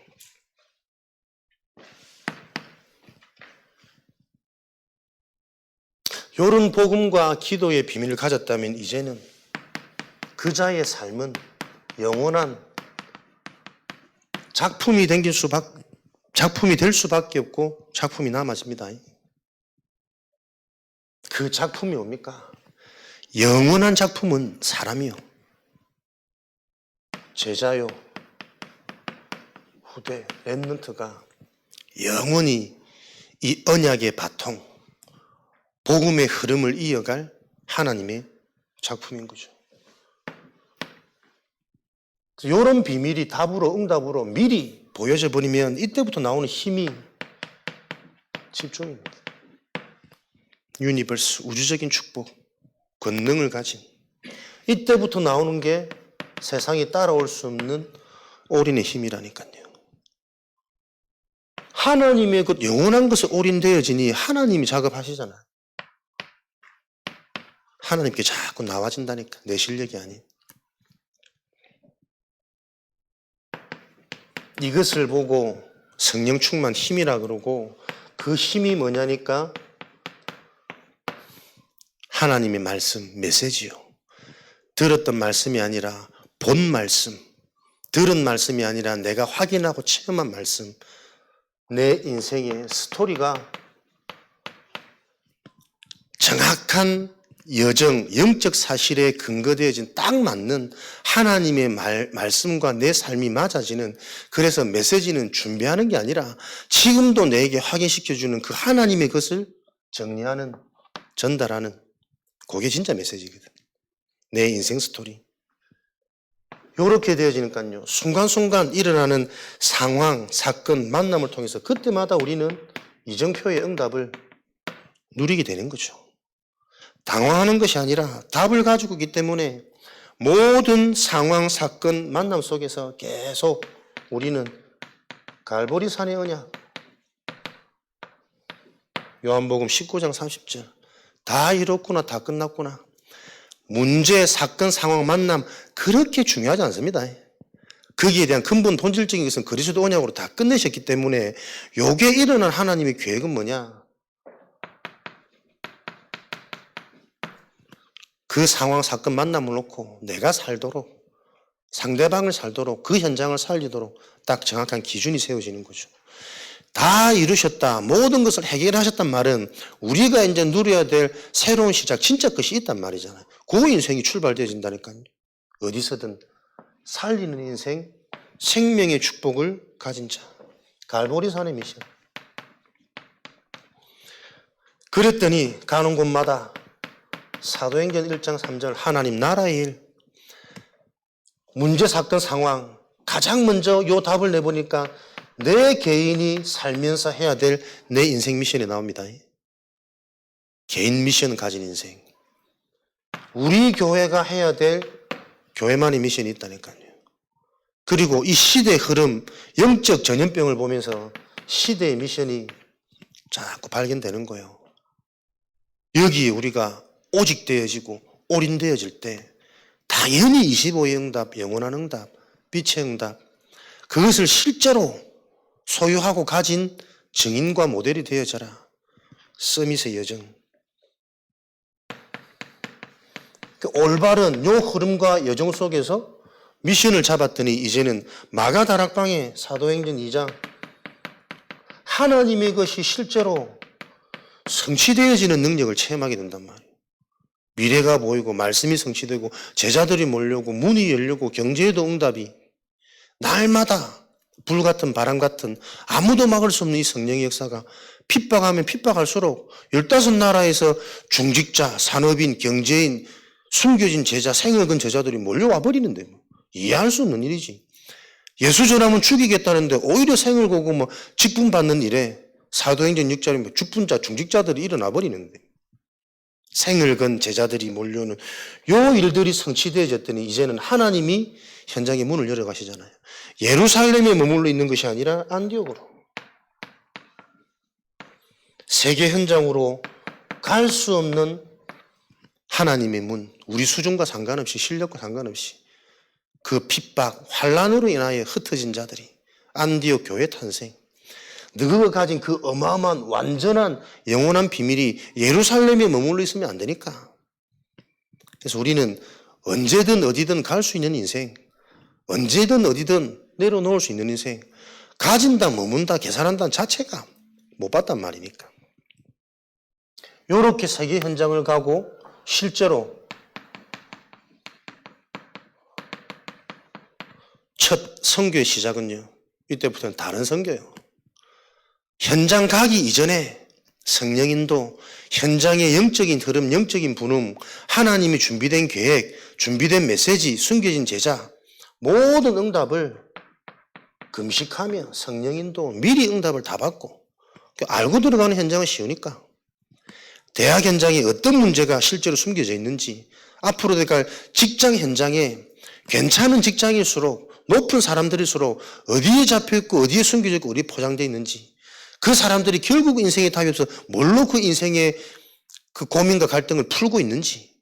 [SPEAKER 1] 요런 복음과 기도의 비밀을 가졌다면 이제는 그 자의 삶은 영원한 작품이 될 수밖에 없고 작품이 남아집니다. 그 작품이 뭡니까? 영원한 작품은 사람이요, 제자요, 후대, 랩런트가 영원히 이 언약의 바통, 복음의 흐름을 이어갈 하나님의 작품인 거죠. 이런 비밀이 답으로, 응답으로 미리 보여져 버리면 이때부터 나오는 힘이 집중입니다. 유니버스, 우주적인 축복, 권능을 가진, 이때부터 나오는 게 세상이 따라올 수 없는 올인의 힘이라니까요. 하나님의 그 영원한 것에 올인되어지니 하나님이 작업하시잖아요. 하나님께 자꾸 나와진다니까, 내 실력이 아닌. 이것을 보고 성령 충만 힘이라 그러고, 그 힘이 뭐냐니까 하나님의 말씀, 메시지요. 들었던 말씀이 아니라 본 말씀, 들은 말씀이 아니라 내가 확인하고 체험한 말씀, 내 인생의 스토리가 정확한 여정, 영적 사실에 근거되어진 딱 맞는 하나님의 말씀과 내 삶이 맞아지는, 그래서 메시지는 준비하는 게 아니라 지금도 내게 확인시켜주는 그 하나님의 것을 정리하는, 전달하는, 그게 진짜 메시지거든. 내 인생 스토리. 이렇게 되어지니까요, 순간순간 일어나는 상황, 사건, 만남을 통해서 그때마다 우리는 이정표의 응답을 누리게 되는 거죠. 당황하는 것이 아니라 답을 가지고 있기 때문에 모든 상황, 사건, 만남 속에서 계속 우리는 갈보리산의 언약, 요한복음 19장 30절, 다 이뤘구나, 다 끝났구나. 문제, 사건, 상황, 만남 그렇게 중요하지 않습니다. 거기에 대한 근본 본질적인 것은 그리스도 언약으로 다 끝내셨기 때문에 요게 일어난 하나님의 계획은 뭐냐? 그 상황, 사건, 만남을 놓고 내가 살도록, 상대방을 살도록, 그 현장을 살리도록 딱 정확한 기준이 세워지는 거죠. 다 이루셨다, 모든 것을 해결하셨단 말은 우리가 이제 누려야 될 새로운 시작, 진짜 것이 있단 말이잖아요. 그 인생이 출발되어진다니까요. 어디서든 살리는 인생, 생명의 축복을 가진 자. 갈보리산의 미션. 그랬더니 가는 곳마다 사도행전 1장 3절 하나님 나라의 일, 문제 사건 상황, 가장 먼저 요 답을 내보니까 내 개인이 살면서 해야 될 내 인생 미션이 나옵니다. 개인 미션 가진 인생. 우리 교회가 해야 될 교회만의 미션이 있다니까요. 그리고 이 시대의 흐름, 영적 전염병을 보면서 시대의 미션이 자꾸 발견되는 거예요. 여기에 우리가 오직되어지고 올인되어질 때 당연히 25의 응답, 영원한 응답, 빛의 응답, 그것을 실제로 소유하고 가진 증인과 모델이 되어져라. 서밋의 여정. 올바른 요 흐름과 여정 속에서 미션을 잡았더니 이제는 마가다락방의 사도행전 2장 하나님의 것이 실제로 성취되어지는 능력을 체험하게 된단 말이에요. 미래가 보이고 말씀이 성취되고 제자들이 몰려오고 문이 열리고 경제에도 응답이 날마다 불같은 바람 같은 아무도 막을 수 없는 이 성령의 역사가 핍박하면 핍박할수록 15나라에서 중직자, 산업인, 경제인, 숨겨진 제자, 생을 건 제자들이 몰려와 버리는데 이해할 수 없는 일이지. 예수 전하면 죽이겠다는데 오히려 생을 거고 직분 받는 일에 사도행전 6절에 죽분자, 중직자들이 일어나 버리는데 생을 건 제자들이 몰려오는 요 일들이 성취되어졌더니 이제는 하나님이 현장의 문을 열어 가시잖아요. 예루살렘에 머물러 있는 것이 아니라 안디옥으로 세계 현장으로 갈 수 없는 하나님의 문, 우리 수준과 상관없이 실력과 상관없이 그 핍박, 환란으로 인하여 흩어진 자들이 안디옥 교회 탄생, 너가 가진 그 어마어마한 완전한 영원한 비밀이 예루살렘에 머물러 있으면 안 되니까. 그래서 우리는 언제든 어디든 갈 수 있는 인생, 언제든 어디든 내려놓을 수 있는 인생, 가진다, 머문다, 계산한다는 자체가 못 봤단 말이니까. 이렇게 세계 현장을 가고 실제로 첫 선교의 시작은요, 이때부터는 다른 선교예요. 현장 가기 이전에 성령인도, 현장의 영적인 흐름, 영적인 분음, 하나님이 준비된 계획, 준비된 메시지, 숨겨진 제자, 모든 응답을 금식하며 성령인도 미리 응답을 다 받고 알고 들어가는 현장은 쉬우니까 대학 현장에 어떤 문제가 실제로 숨겨져 있는지, 앞으로 들어갈 직장 현장에 괜찮은 직장일수록 높은 사람들일수록 어디에 잡혀있고 어디에 숨겨져 있고 어디에 포장되어 있는지, 그 사람들이 결국 인생의 답이 없어 뭘로 그 인생의 그 고민과 갈등을 풀고 있는지,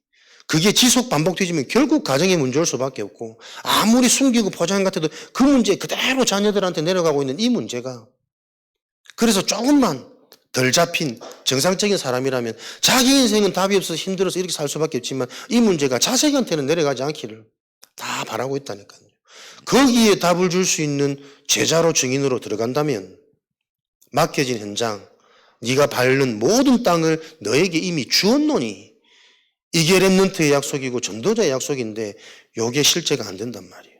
[SPEAKER 1] 그게 지속 반복되지면 결국 가정의 문제일 수밖에 없고, 아무리 숨기고 포장 같아도 그 문제 그대로 자녀들한테 내려가고 있는 이 문제가, 그래서 조금만 덜 잡힌 정상적인 사람이라면 자기 인생은 답이 없어서 힘들어서 이렇게 살 수밖에 없지만 이 문제가 자식한테는 내려가지 않기를 다 바라고 있다니까요. 거기에 답을 줄 수 있는 제자로 증인으로 들어간다면 맡겨진 현장, 네가 밟는 모든 땅을 너에게 이미 주었노니, 이게 랩런트의 약속이고 전도자의 약속인데 이게 실제가 안 된단 말이에요.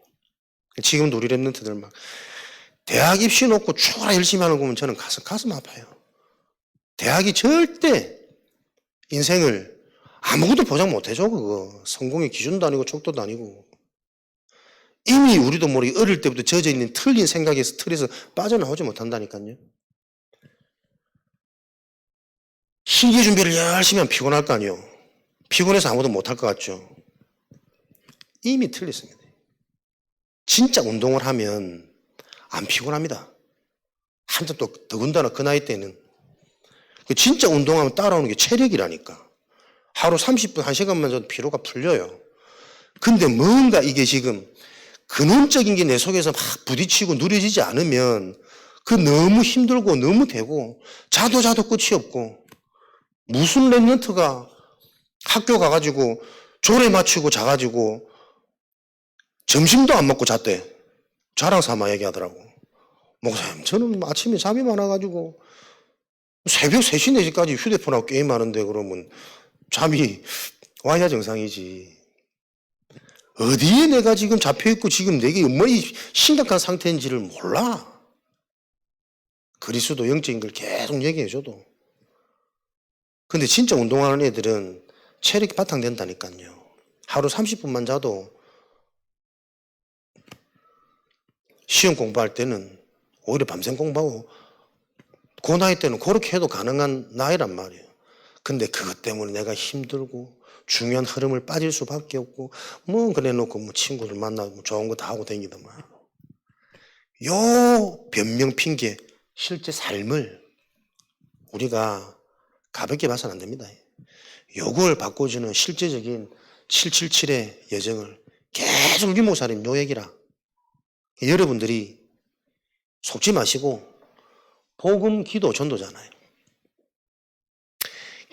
[SPEAKER 1] 지금도 우리 랩런트들 막 대학 입시 놓고 죽어라 열심히 하는 거 보면 저는 가슴 아파요. 대학이 절대 인생을 아무것도 보장 못 해줘. 그거 성공의 기준도 아니고 척도도 아니고. 이미 우리도 모르게 어릴 때부터 젖어 있는 틀린 생각에서 틀에서 빠져나오지 못한다니까요. 실기 준비를 열심히 하면 피곤할 거 아니에요. 피곤해서 아무도 못할 것 같죠. 이미 틀렸습니다. 진짜 운동을 하면 안 피곤합니다. 한참 또 더군다나 그 나이 때는 진짜 운동하면 따라오는 게 체력이라니까. 하루 30분, 1시간만 져도 피로가 풀려요. 근데 뭔가 이게 지금 근원적인 게 내 속에서 막 부딪히고 누려지지 않으면 그 너무 힘들고 너무 되고 자도 끝이 없고, 무슨 랩런트가 학교 가가지고 조례 맞추고 자가지고 점심도 안 먹고 잤대. 자랑 삼아 얘기하더라고. 목사님, 저는 아침에 잠이 많아가지고 새벽 3시, 4시까지 휴대폰하고 게임하는데 그러면 잠이 와야 정상이지. 어디에 내가 지금 잡혀있고 지금 내게 얼마나 심각한 상태인지를 몰라. 그리스도 영적인 걸 계속 얘기해줘도. 근데 진짜 운동하는 애들은 체력이 바탕된다니까요. 하루 30분만 자도 시험 공부할 때는 오히려 밤샘 공부하고 그 나이 때는 그렇게 해도 가능한 나이란 말이에요. 근데 그것 때문에 내가 힘들고 중요한 흐름을 빠질 수밖에 없고 뭐 그래 놓고 뭐 친구들 만나고 좋은 거 다 하고 다니더만. 요 변명 핑계 실제 삶을 우리가 가볍게 봐서는 안 됩니다. 요걸 바꿔주는 실제적인 777의 여정을 계속 유목사님 요 얘기라. 여러분들이 속지 마시고 복음, 기도, 전도잖아요.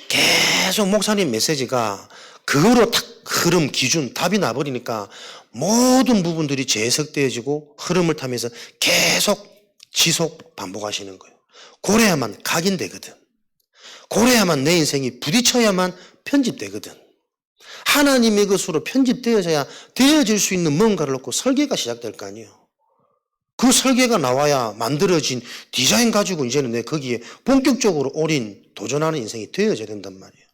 [SPEAKER 1] 계속 목사님 메시지가 그거로 탁 흐름, 기준, 답이 나버리니까 모든 부분들이 재해석되어지고 흐름을 타면서 계속 지속 반복하시는 거예요. 그래야만 각인되거든. 그래야만 내 인생이 부딪혀야만 편집되거든. 하나님의 것으로 편집되어져야 되어질 수 있는 뭔가를 놓고 설계가 시작될 거 아니에요. 그 설계가 나와야 만들어진 디자인 가지고 이제는 내 거기에 본격적으로 올인, 도전하는 인생이 되어져야 된단 말이에요.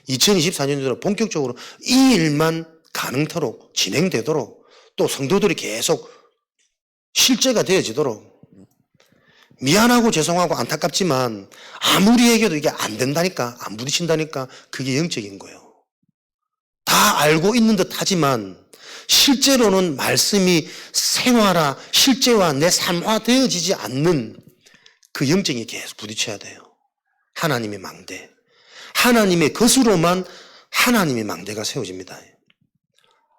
[SPEAKER 1] 2024년도로 본격적으로 이 일만 가능토록 진행되도록 또 성도들이 계속 실제가 되어지도록 미안하고 죄송하고 안타깝지만 아무리 얘기해도 이게 안 된다니까, 안 부딪힌다니까 그게 영적인 거예요. 다 알고 있는 듯 하지만 실제로는 말씀이 생활화, 실제와 내 삶화되어지지 않는 그 영적이 계속 부딪혀야 돼요. 하나님의 망대. 하나님의 것으로만 하나님의 망대가 세워집니다.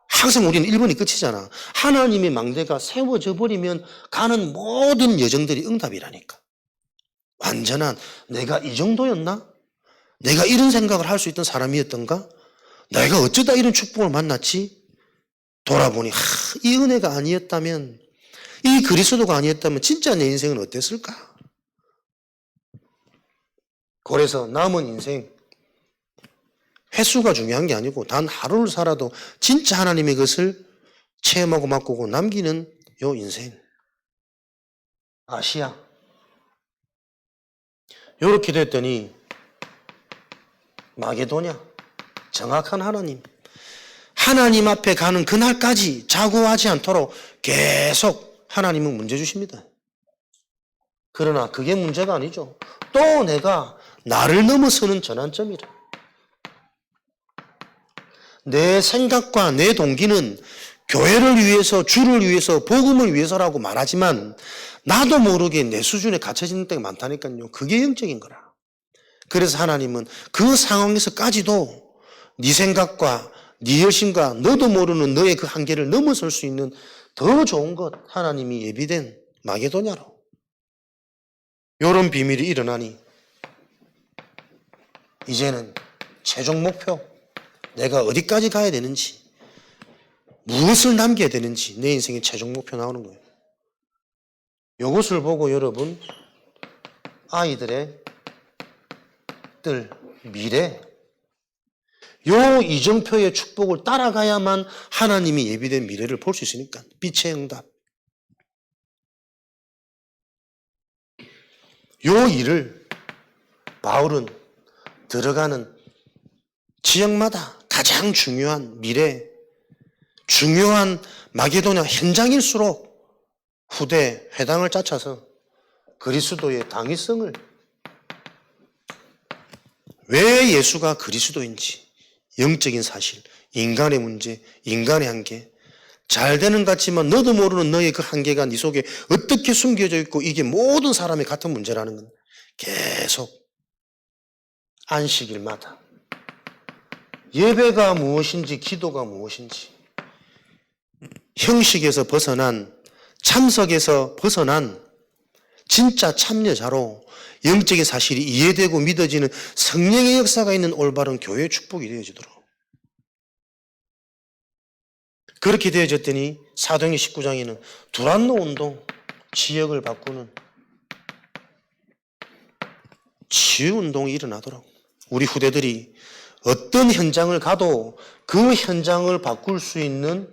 [SPEAKER 1] 항상 우리는 1번이 끝이잖아. 하나님의 망대가 세워져 버리면 가는 모든 여정들이 응답이라니까. 완전한 내가 이 정도였나? 내가 이런 생각을 할 수 있던 사람이었던가? 내가 어쩌다 이런 축복을 만났지? 돌아보니 이 은혜가 아니었다면, 이 그리스도가 아니었다면 진짜 내 인생은 어땠을까? 그래서 남은 인생 횟수가 중요한 게 아니고 단 하루를 살아도 진짜 하나님의 것을 체험하고 맛보고 남기는 요 인생. 아시아. 요렇게 됐더니 마게도냐. 정확한 하나님. 하나님 앞에 가는 그날까지 자고하지 않도록 계속 하나님은 문제 주십니다. 그러나 그게 문제가 아니죠. 또 내가 나를 넘어서는 전환점이라. 내 생각과 내 동기는 교회를 위해서, 주를 위해서, 복음을 위해서라고 말하지만 나도 모르게 내 수준에 갇혀지는 때가 많다니까요. 그게 영적인 거라. 그래서 하나님은 그 상황에서까지도 네 생각과 네 열심과 너도 모르는 너의 그 한계를 넘어설 수 있는 더 좋은 것 하나님이 예비된 마게도냐로. 이런 비밀이 일어나니 이제는 최종 목표, 내가 어디까지 가야 되는지, 무엇을 남겨야 되는지 내 인생의 최종 목표 나오는 거예요. 이것을 보고 여러분 아이들의 뜰 미래, 요 이정표의 축복을 따라가야만 하나님이 예비된 미래를 볼 수 있으니까. 빛의 응답. 요 일을 바울은 들어가는 지역마다 가장 중요한 미래, 중요한 마게도냐 현장일수록 후대 회당을 짜쳐서 그리스도의 당위성을, 왜 예수가 그리스도인지, 영적인 사실, 인간의 문제, 인간의 한계, 잘 되는 것 같지만 너도 모르는 너의 그 한계가 네 속에 어떻게 숨겨져 있고 이게 모든 사람의 같은 문제라는 건 계속 안식일마다 예배가 무엇인지, 기도가 무엇인지, 형식에서 벗어난, 참석에서 벗어난 진짜 참여자로 영적인 사실이 이해되고 믿어지는 성령의 역사가 있는 올바른 교회의 축복이 되어지도록. 그렇게 되어졌더니 사도행전 19장에는 두란노 운동, 지역을 바꾸는 치유운동이 일어나도록 우리 후대들이 어떤 현장을 가도 그 현장을 바꿀 수 있는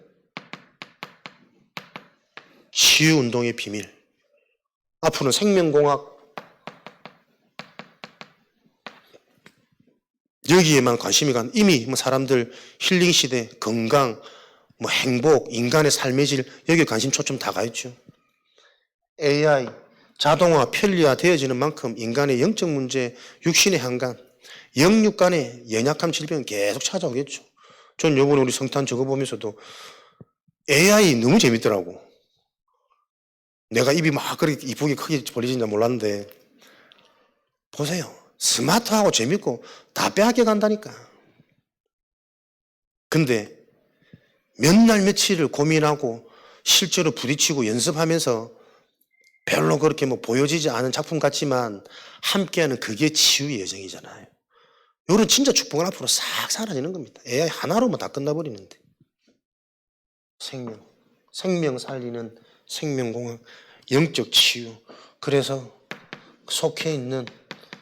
[SPEAKER 1] 치유운동의 비밀. 앞으로는 생명공학, 여기에만 관심이 간, 이미 뭐 사람들 힐링 시대, 건강, 뭐 행복, 인간의 삶의 질, 여기에 관심 초점 다 가 있죠. AI, 자동화, 편리화 되어지는 만큼 인간의 영적 문제, 육신의 한간, 영육 간의 연약함 질병은 계속 찾아오겠죠. 전 요번에 우리 성탄 적어보면서도 AI 너무 재밌더라고. 내가 입이 막 그렇게 이쁘게 크게 벌리진지 몰랐는데, 보세요. 스마트하고 재밌고 다 빼앗겨 간다니까. 근데 몇 날 며칠을 고민하고 실제로 부딪히고 연습하면서 별로 그렇게 뭐 보여지지 않은 작품 같지만 함께하는 그게 치유의 여정이잖아요. 이런 진짜 축복은 앞으로 싹 사라지는 겁니다. AI 하나로만 다 끝나버리는데. 생명 살리는 생명공학, 영적 치유. 그래서 속해 있는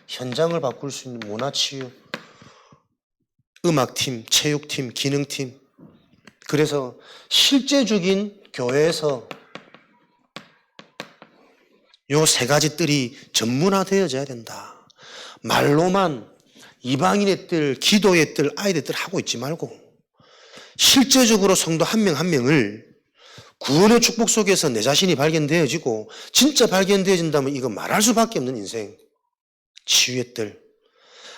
[SPEAKER 1] 현장을 바꿀 수 있는 문화치유, 음악팀, 체육팀, 기능팀. 그래서 실제적인 교회에서 요 세 가지 뜰이 전문화되어져야 된다. 말로만 이방인의 뜰, 기도의 뜰, 아이들 뜰 하고 있지 말고 실제적으로 성도 한 명 한 명을 구원의 축복 속에서 내 자신이 발견되어지고 진짜 발견되어진다면 이거 말할 수밖에 없는 인생. 치유의 뜰.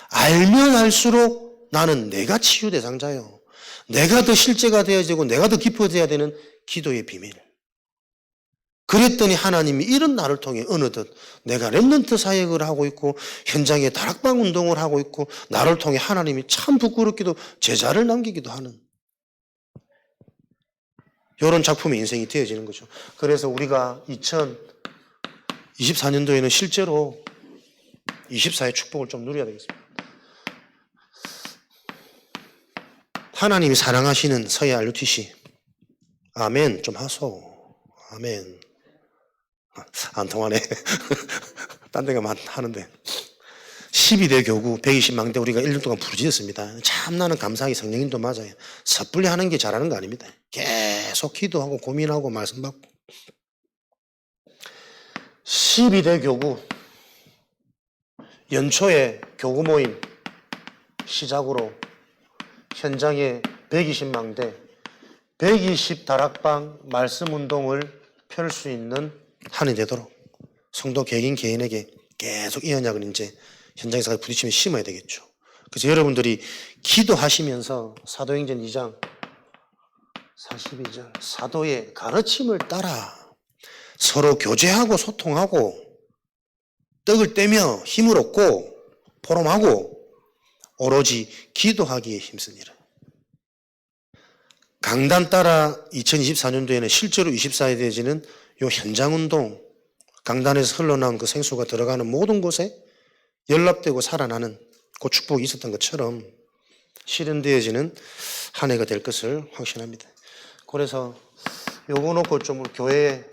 [SPEAKER 1] 알면 알수록 나는 내가 치유 대상자요. 내가 더 실제가 되어지고 내가 더 깊어져야 되는 기도의 비밀. 그랬더니 하나님이 이런 나를 통해 어느덧 내가 렘넌트 사역을 하고 있고 현장에 다락방 운동을 하고 있고 나를 통해 하나님이 참 부끄럽게도 제자를 남기기도 하는 이런 작품의 인생이 되어지는 거죠. 그래서 우리가 2024년도에는 실제로 24의 축복을 좀 누려야 되겠습니다. 하나님이 사랑하시는 서해 RUTC. 아멘 좀 하소. 아멘. 안 통하네. 딴 데가 하는데. 12대 교구 120망대 우리가 1년 동안 부르짖었습니다. 참 나는 감사하게 성령님도 맞아요. 섣불리 하는 게 잘하는 거 아닙니다. 계속 기도하고 고민하고 말씀 받고. 12대 교구 연초에 교구 모임 시작으로 현장에 120망대 120 다락방 말씀 운동을 펼 수 있는 한 해 되도록 성도 개인 개인에게 계속 이 언약을 이제 현장에서 부딪히면 심어야 되겠죠. 그래서 여러분들이 기도하시면서 사도행전 2장 42절 사도의 가르침을 따라 서로 교제하고 소통하고 떡을 떼며 힘을 얻고 포럼하고 오로지 기도하기에 힘쓰니라. 강단 따라 2024년도에는 실제로 24에 되어지는 요 현장운동, 강단에서 흘러나온 그 생수가 들어가는 모든 곳에 연락되고 살아나는 그 축복이 있었던 것처럼 실현되어지는 한 해가 될 것을 확신합니다. 그래서 요거 놓고 좀 교회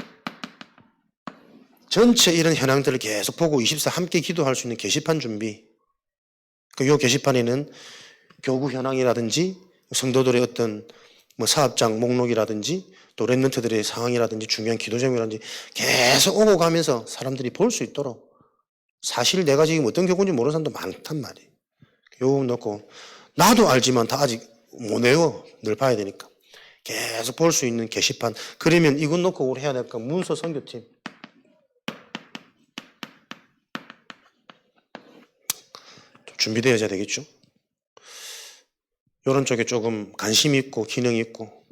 [SPEAKER 1] 전체 이런 현황들을 계속 보고 24 함께 기도할 수 있는 게시판 준비. 요 게시판에는 교구 현황이라든지 성도들의 어떤 뭐 사업장 목록이라든지 또 렘넌트들의 상황이라든지 중요한 기도 제목이라든지 계속 오고 가면서 사람들이 볼 수 있도록 사실 내가 지금 어떤 교구인지 모르는 사람도 많단 말이에요. 요 놓고 나도 알지만 다 아직 못 외워. 늘 봐야 되니까. 계속 볼 수 있는 게시판. 그러면 이것 놓고 우리 해야 될까? 문서 선교팀. 준비되어야 되겠죠. 이런 쪽에 조금 관심 있고 기능 있고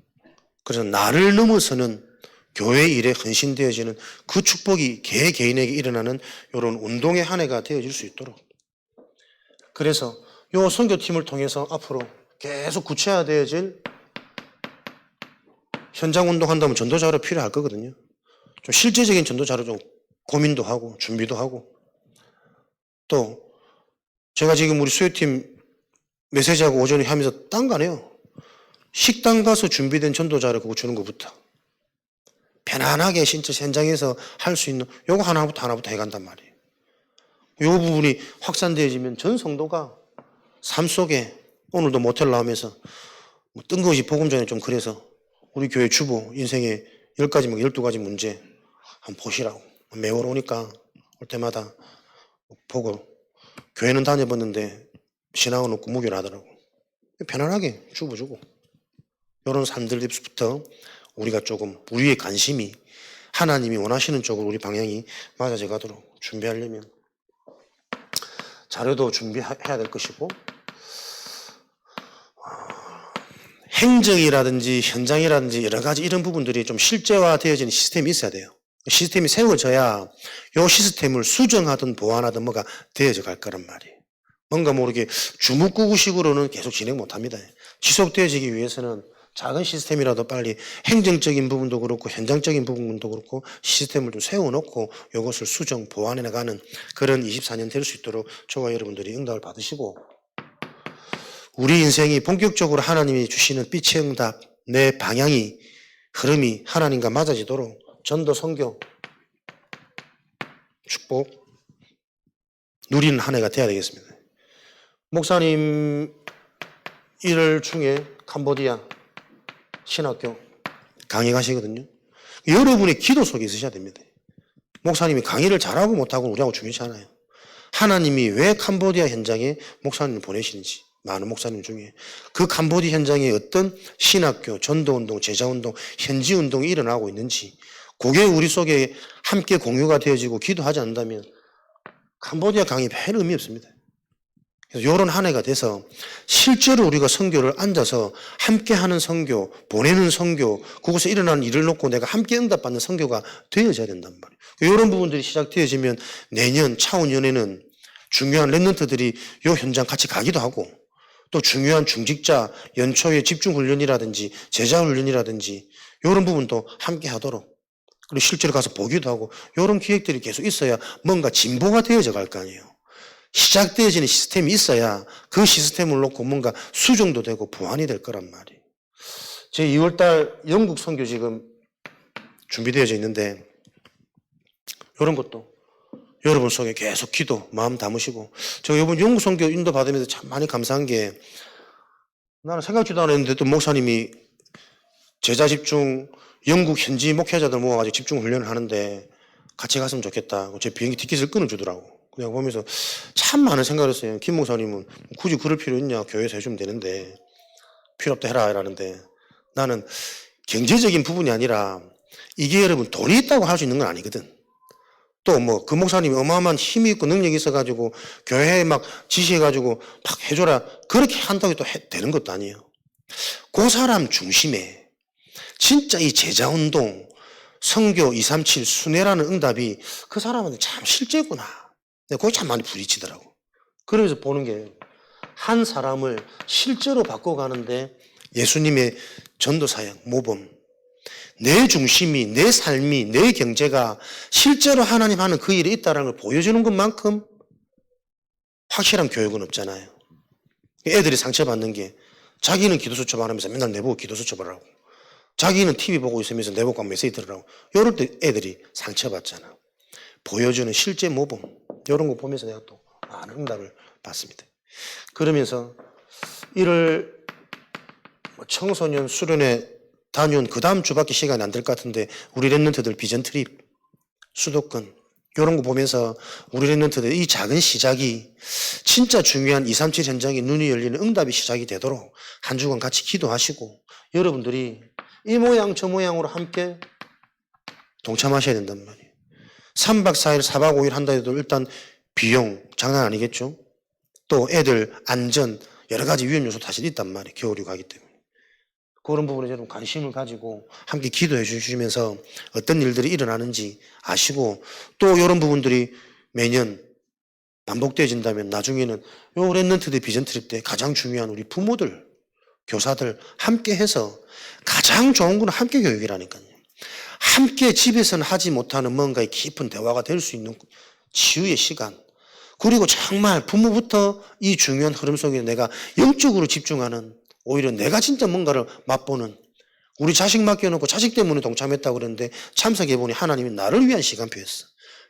[SPEAKER 1] 그래서 나를 넘어서는 교회 일에 헌신되어지는 그 축복이 개개인에게 일어나는 이런 운동의 한 해가 되어질 수 있도록 그래서 이 선교팀을 통해서 앞으로 계속 구체화되어질 현장 운동한다면 전도자료 필요할 거거든요. 좀 실제적인 전도자료 좀 고민도 하고 준비도 하고 또 제가 지금 우리 수요팀 메시지하고 오전에 하면서 딴 거 안 해요. 식당 가서 준비된 전도자료 그거 주는 것부터 편안하게 진짜 현장에서 할 수 있는 요거 하나부터 해간단 말이에요. 요 부분이 확산되어지면 전 성도가 삶 속에 오늘도 모텔 나오면서 뭐 뜬금없이 복음 전에 좀 그래서 우리 교회 주보 인생의 10가지, 12가지 문제 한번 보시라고. 매월 오니까 올 때마다 보고 교회는 다녀봤는데 신앙은 없고 무교를 하더라고. 편안하게 주고 이런 삶들부터 우리가 조금 우리의 관심이 하나님이 원하시는 쪽으로 우리 방향이 맞아져 가도록 준비하려면 자료도 준비해야 될 것이고 행정이라든지 현장이라든지 여러 가지 이런 부분들이 좀 실제화되어지는 시스템이 있어야 돼요. 시스템이 세워져야 이 시스템을 수정하든 보완하든 뭐가 되어져 갈 거란 말이에요. 뭔가 모르게 주먹구구식으로는 계속 진행 못합니다. 지속되어지기 위해서는 작은 시스템이라도 빨리 행정적인 부분도 그렇고 현장적인 부분도 그렇고 시스템을 좀 세워놓고 이것을 수정, 보완해 나가는 그런 24년 될 수 있도록 저와 여러분들이 응답을 받으시고 우리 인생이 본격적으로 하나님이 주시는 빛의 응답, 내 방향이 흐름이 하나님과 맞아지도록 전도, 선교, 축복 누리는 한 해가 돼야 되겠습니다. 목사님 1월 중에 캄보디아 신학교 강의 가시거든요. 여러분의 기도 속에 있으셔야 됩니다. 목사님이 강의를 잘하고 못하고 우리하고 중요치 않아요. 하나님이 왜 캄보디아 현장에 목사님을 보내시는지 많은 목사님 중에 그 캄보디아 현장에 어떤 신학교, 전도운동, 제자운동, 현지운동이 일어나고 있는지 그게 우리 속에 함께 공유가 되어지고 기도하지 않는다면 캄보디아 강의 별 의미 없습니다. 그래서 이런 한 해가 돼서 실제로 우리가 선교를 앉아서 함께 하는 선교, 보내는 선교, 그곳에 일어나는 일을 놓고 내가 함께 응답받는 선교가 되어져야 된단 말이에요. 이런 부분들이 시작되어지면 내년 차후년에는 중요한 랩런트들이 이 현장 같이 가기도 하고 또 중요한 중직자 연초의 집중훈련이라든지 제자훈련이라든지 이런 부분도 함께 하도록 그리고 실제로 가서 보기도 하고 이런 기획들이 계속 있어야 뭔가 진보가 되어져 갈 거 아니에요. 시작되어지는 시스템이 있어야 그 시스템을 놓고 뭔가 수정도 되고 보완이 될 거란 말이에요. 제 2월달 영국 선교 지금 준비되어져 있는데 이런 것도 여러분 속에 계속 기도 마음 담으시고 제가 이번 영국 선교 인도 받으면서 참 많이 감사한 게 나는 생각지도 않았는데 또 목사님이 제자 집중 영국 현지 목회자들 모아가지고 집중 훈련을 하는데 같이 갔으면 좋겠다. 제 비행기 티켓을 끊어주더라고. 그냥 보면서 참 많은 생각을 했어요. 김 목사님은 굳이 그럴 필요 있냐. 교회에서 해주면 되는데 필요 없다 해라 이러는데 나는 경제적인 부분이 아니라 이게 여러분 돈이 있다고 할 수 있는 건 아니거든. 또 뭐 그 목사님이 어마어마한 힘이 있고 능력이 있어가지고 교회에 막 지시해가지고 막 해줘라. 그렇게 한다고 또 되는 것도 아니에요. 그 사람 중심에 진짜 이 제자운동, 선교 237 순회라는 응답이 그 사람한테 참 실제구나. 거기 참 많이 부딪히더라고. 그러면서 보는 게 한 사람을 실제로 바꿔가는데 예수님의 전도사역, 모범, 내 중심이, 내 삶이, 내 경제가 실제로 하나님 하는 그 일이 있다는 걸 보여주는 것만큼 확실한 교육은 없잖아요. 애들이 상처받는 게 자기는 기도수 처벌하면서 맨날 내보고 기도수 처벌하고 자기는 TV 보고 있으면서 내보고 메시지 들으라고 이럴 때 애들이 상처받잖아. 보여주는 실제 모범 이런 거 보면서 내가 또 많은 응답을 받습니다. 그러면서 1월 청소년 수련회 다녀온 그 다음 주밖에 시간이 안 될 것 같은데 우리 랩런트들 비전 트립, 수도권 이런 거 보면서 우리 랩런트들 이 작은 시작이 진짜 중요한 237 현장에 눈이 열리는 응답이 시작이 되도록 한 주간 같이 기도하시고 여러분들이 이 모양 저 모양으로 함께 동참하셔야 된단 말이에요. 3박 4일, 4박 5일 한다 해도 일단 비용 장난 아니겠죠? 또 애들 안전 여러 가지 위험 요소 사실 있단 말이에요. 겨울이 가기 때문에. 그런 부분에 여러분 관심을 가지고 함께 기도해 주시면서 어떤 일들이 일어나는지 아시고 또 이런 부분들이 매년 반복되어진다면 나중에는 요 랩런트들 비전 트립 때 가장 중요한 우리 부모들, 교사들 함께 해서 가장 좋은 건 함께 교육이라니까요. 함께 집에서는 하지 못하는 뭔가의 깊은 대화가 될 수 있는 치유의 시간. 그리고 정말 부모부터 이 중요한 흐름 속에 내가 영적으로 집중하는 오히려 내가 진짜 뭔가를 맛보는 우리 자식 맡겨놓고 자식 때문에 동참했다고 그러는데 참석해보니 하나님이 나를 위한 시간표였어.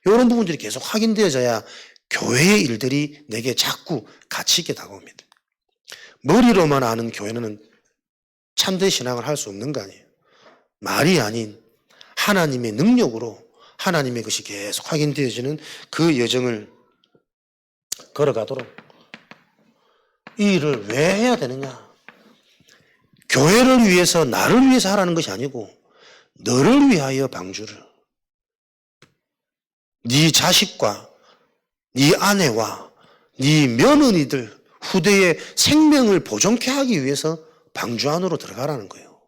[SPEAKER 1] 이런 부분들이 계속 확인되어져야 교회의 일들이 내게 자꾸 가치 있게 다가옵니다. 머리로만 아는 교회는 참된 신앙을 할 수 없는 거 아니에요. 말이 아닌
[SPEAKER 2] 하나님의 능력으로 하나님의 것이 계속 확인되어지는 그 여정을 걸어가도록 이 일을 왜 해야 되느냐? 교회를 위해서 나를 위해서 하라는 것이 아니고 너를 위하여 방주를, 네 자식과 네 아내와 네 며느리들 후대의 생명을 보존케 하기 위해서 방주 안으로 들어가라는 거예요.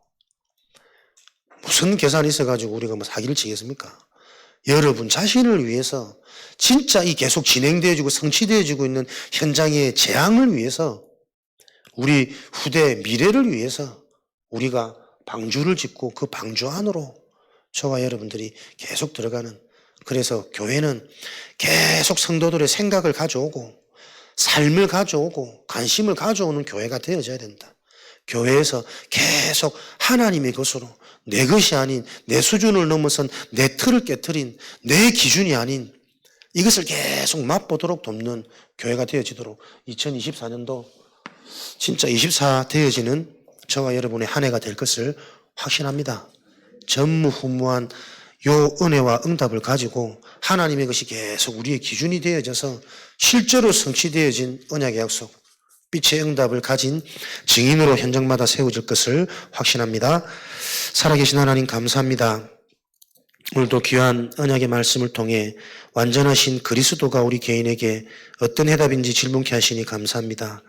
[SPEAKER 2] 무슨 계산이 있어가지고 우리가 뭐 사기를 치겠습니까? 여러분 자신을 위해서 진짜 이 계속 진행되어지고 성취되어지고 있는 현장의 재앙을 위해서 우리 후대 미래를 위해서 우리가 방주를 짓고 그 방주 안으로 저와 여러분들이 계속 들어가는, 그래서 교회는 계속 성도들의 생각을 가져오고 삶을 가져오고 관심을 가져오는 교회가 되어져야 된다. 교회에서 계속 하나님의 것으로 내 것이 아닌 내 수준을 넘어선 내 틀을 깨트린 내 기준이 아닌 이것을 계속 맛보도록 돕는 교회가 되어지도록 2024년도 진짜 24 되어지는 저와 여러분의 한 해가 될 것을 확신합니다. 전무후무한 요 은혜와 응답을 가지고 하나님의 것이 계속 우리의 기준이 되어져서 실제로 성취되어진 언약의 약속, 빛의 응답을 가진 증인으로 현장마다 세워질 것을 확신합니다. 살아계신 하나님 감사합니다. 오늘도 귀한 언약의 말씀을 통해 완전하신 그리스도가 우리 개인에게 어떤 해답인지 질문케 하시니 감사합니다.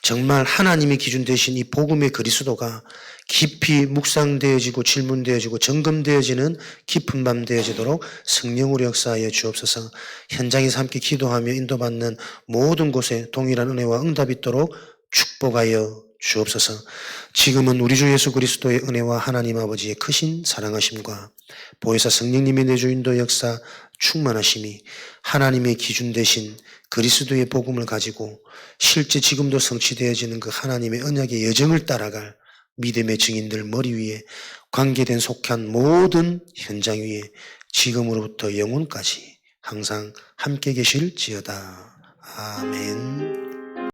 [SPEAKER 2] 정말 하나님의 기준 되신 이 복음의 그리스도가 깊이 묵상되어지고 질문되어지고 점검되어지는 깊은 밤 되어지도록 성령으로 역사하여 주옵소서. 현장에서 함께 기도하며 인도받는 모든 곳에 동일한 은혜와 응답이 있도록 축복하여 주옵소서. 지금은 우리 주 예수 그리스도의 은혜와 하나님 아버지의 크신 사랑하심과 보혜사 성령님의 내주인도 역사 충만하심이 하나님의 기준 되신 그리스도의 복음을 가지고 실제 지금도 성취되어지는 그 하나님의 언약의 여정을 따라갈 믿음의 증인들 머리 위에 관계된 속한 모든 현장 위에 지금으로부터 영원까지 항상 함께 계실지어다. 아멘.